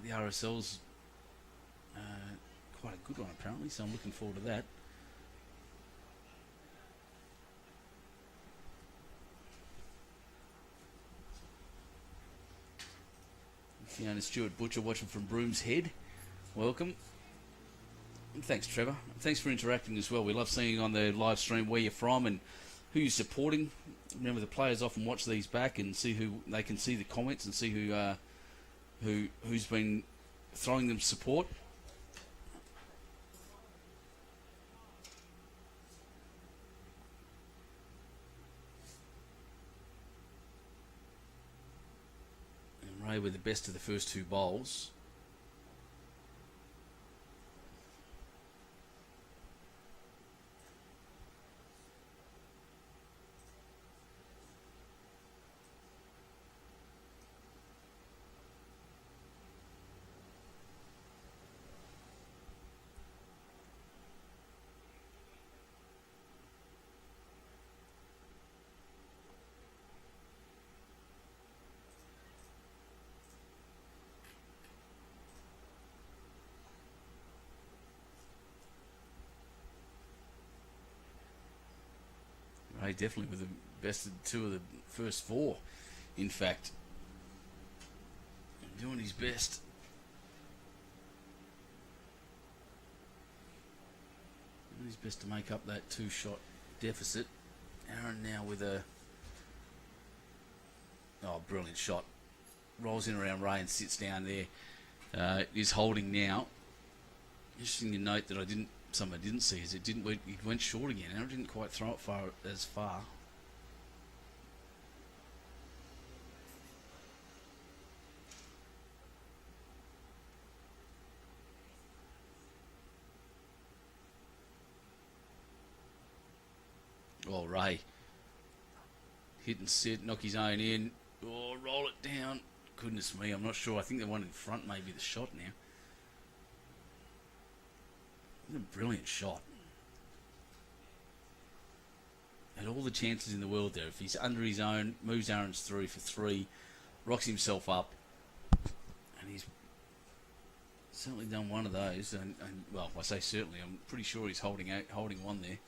A: the RSL's quite a good one apparently, so I'm looking forward to that. Fiona Stewart Butcher watching from Broom's Head. Welcome. And thanks, Trevor. Thanks for interacting as well. We love seeing on the live stream where you're from and who you're supporting. Remember, the players often watch these back and see who they can see the comments and see who's been throwing them support. And Ray with the best of the first 2 bowls. Ray definitely with the best of two of the first four, in fact. Doing his best. Doing his best to make up that 2-shot deficit. Aaron now with a brilliant shot. Rolls in around Ray and sits down there. Is holding now. Interesting to note that something I didn't see is it went short again. Aaron didn't quite throw it as far. Oh, Ray. Hit and sit, knock his own in. Oh, roll it down. Goodness me, I'm not sure. I think the one in front may be the shot now. It's a brilliant shot. Had all the chances in the world there. If he's under his own, moves Aaron's through for 3, rocks himself up, and he's certainly done one of those. And well, I say certainly, I'm pretty sure he's holding one there.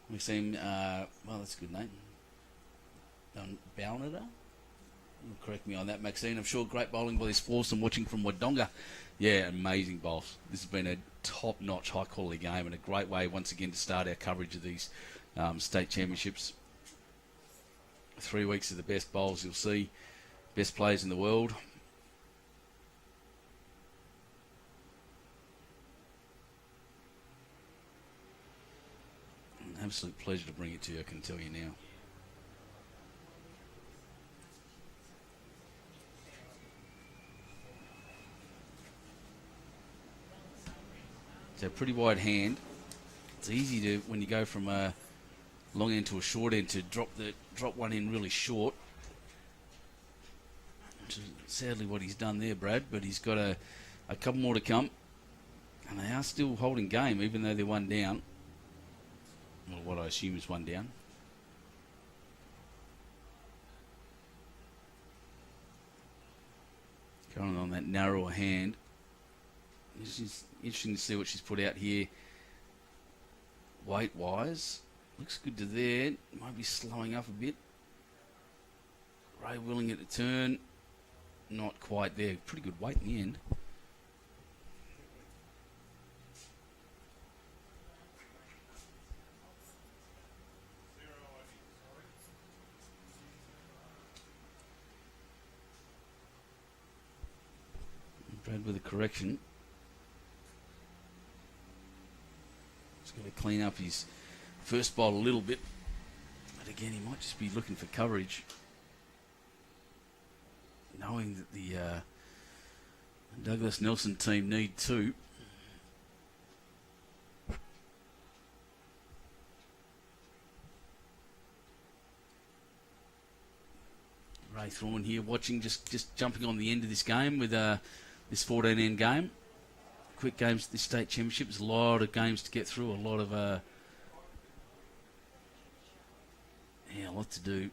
A: We've seen, well, that's a good name. Balnada? Correct me on that, Maxine. I'm sure great bowling by this foursome watching from Wodonga. Yeah, amazing bowls. This has been a top-notch, high-quality game and a great way, once again, to start our coverage of these state championships. 3 weeks of the best bowls you'll see. Best players in the world. An absolute pleasure to bring it to you, I can tell you now. So pretty wide hand. It's easy to, when you go from a long end to a short end, to drop one in really short. Which is sadly what he's done there, Brad. But he's got a couple more to come, and they are still holding game, even though they're one down. Well, what I assume is one down. Going on that narrower hand. It's interesting to see what she's put out here. Weight-wise, looks good to there. Might be slowing up a bit. Ray willing it to turn. Not quite there. Pretty good weight in the end. Brad with a correction. Got to clean up his first bowl a little bit, but again he might just be looking for coverage, knowing that the Douglas Nelson team need 2. Ray Thorne here watching, just jumping on the end of this game with this 14-end game. Quick games at this state championship. There's a lot of games to get through, a lot of a lot to do.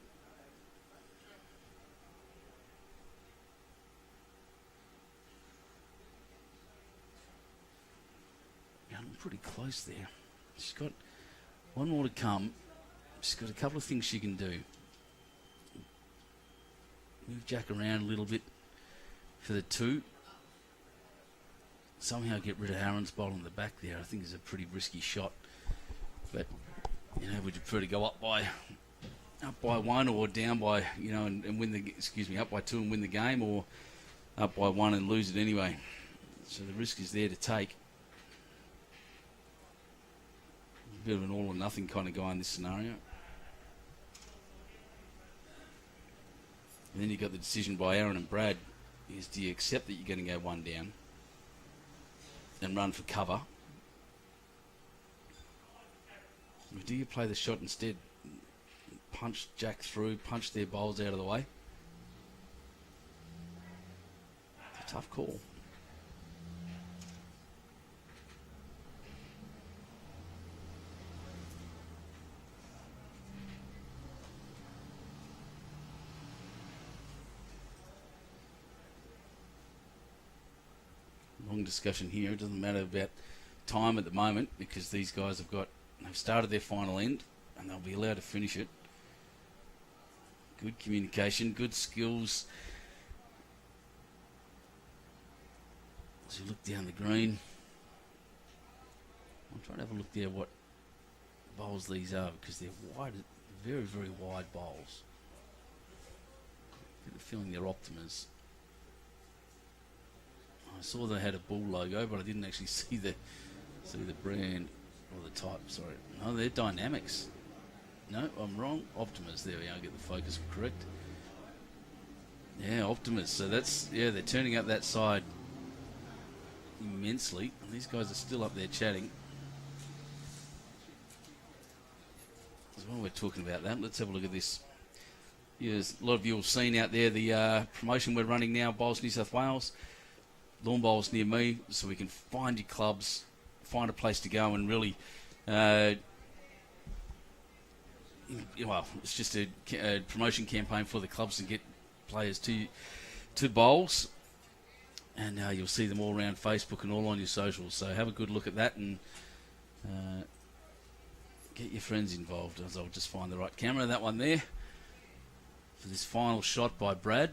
A: Yeah, I'm pretty close there. She's got one more to come. She's got a couple of things she can do. Move Jack around a little bit for the 2. Somehow get rid of Aaron's bowl in the back there. I think is a pretty risky shot. But, would you prefer to go up by 1 or down by, and win up by 2 and win the game, or up by 1 and lose it anyway? So the risk is there to take. A bit of an all or nothing kind of guy in this scenario. And then you've got the decision by Aaron and Brad is, do you accept that you're going to go 1 down and run for cover? Or do you play the shot instead? Punch Jack through, punch their bowls out of the way? It's a tough call. Long discussion here. It doesn't matter about time at the moment because these guys they've started their final end. and they'll be allowed to finish it. Good communication, good skills. As you look down the green, I'm trying to have a look there what bowls these are, because they're wide, very, very wide bowls. I get the feeling they're Optimas. I saw they had a bull logo, but I didn't actually see the brand or the type. Sorry, no, they're Dynamics. No, I'm wrong. Optimas. There we are. Get the focus correct. Yeah, Optimas. So that's they're turning up that side immensely, and these guys are still up there chatting. As well, we're talking about that. Let's have a look at this. Yes, a lot of you have seen out there the promotion we're running now, Bowls New South Wales. Lawn bowls near me, so we can find your clubs, find a place to go, and really, well, it's just a promotion campaign for the clubs to get players to bowls, and you'll see them all around Facebook and all on your socials. So have a good look at that and get your friends involved. As I'll just find the right camera, that one there, for this final shot by Brad.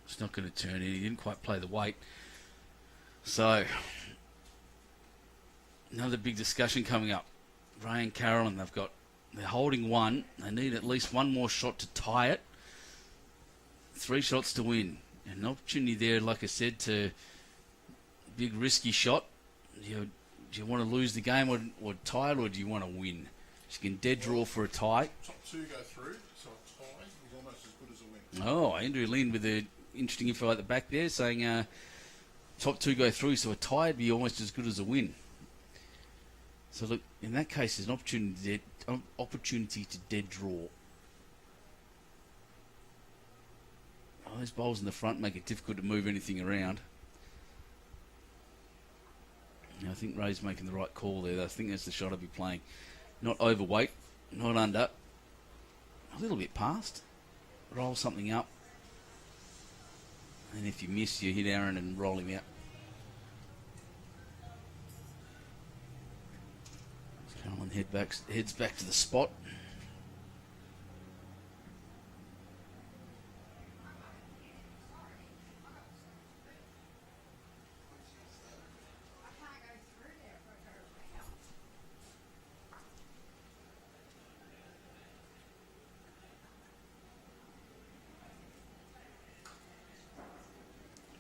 A: It's not going to turn in. He didn't quite play the weight. So, another big discussion coming up. Ray and Carolyn, they're holding one. They need at least one more shot to tie it. 3 shots to win. And an opportunity there, like I said, to big risky shot. Do you want to lose the game or tie it, or do you want to win? You can dead draw for a tie.
B: Top 2 go through, so a tie is almost as good as a win.
A: Oh, Andrew Lynn with the interesting info at the back there, saying top 2 go through, so a tie would be almost as good as a win. So look, in that case, there's an opportunity to dead draw. Those bowls in the front make it difficult to move anything around. I think Ray's making the right call there. I think that's the shot I'll be playing. Not overweight, not under. A little bit past. Roll something up. And if you miss, you hit Aaron and roll him out. Carolyn heads back to the spot.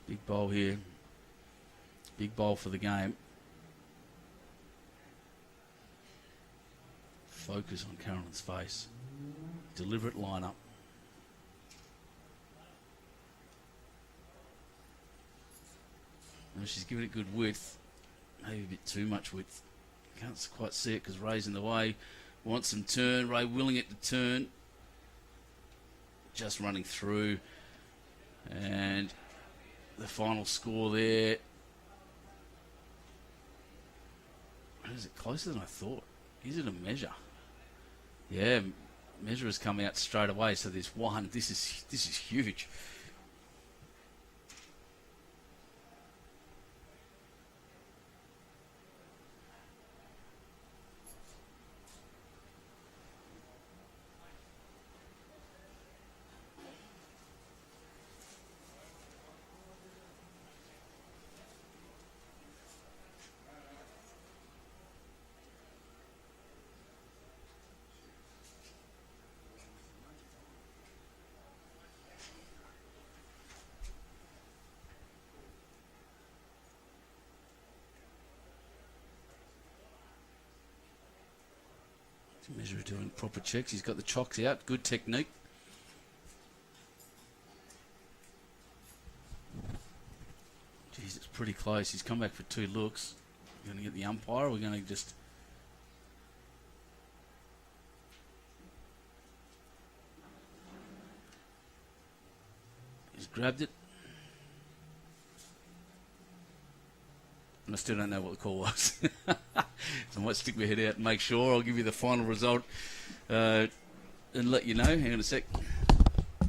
A: Big bowl here. Big bowl for the game. Focus on Carolyn's face. Deliberate lineup. Now she's giving it good width. Maybe a bit too much width. Can't quite see it because Ray's in the way. Wants some turn. Ray willing it to turn. Just running through. And the final score there. Is it closer than I thought? Is it a measure? Yeah, measure has come out straight away. So there's one. This is huge. Measure doing proper checks. He's got the chocks out. Good technique. Jeez, it's pretty close. He's come back for 2 looks. We're going to get the umpire, or we're going to just... He's grabbed it. And I still don't know what the call was. I might stick my head out and make sure. I'll give you the final result and let you know. Hang on a sec.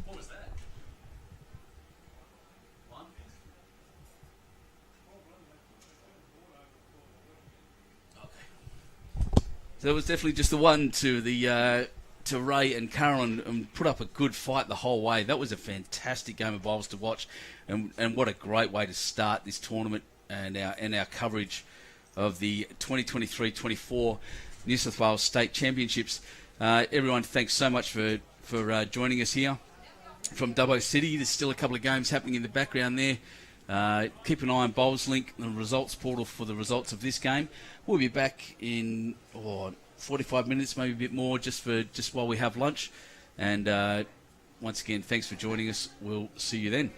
A: What was that? One? Okay. So it was definitely just the one to the to Ray and Carolyn, and put up a good fight the whole way. That was a fantastic game of bowls to watch, and what a great way to start this tournament and our coverage of the 2023-24 New South Wales State Championships. Everyone, thanks so much for joining us here from Dubbo City. There's still a couple of games happening in the background there. Keep an eye on Bowls Link, the results portal for the results of this game. We'll be back in 45 minutes, maybe a bit more, just while we have lunch. And once again, thanks for joining us. We'll see you then.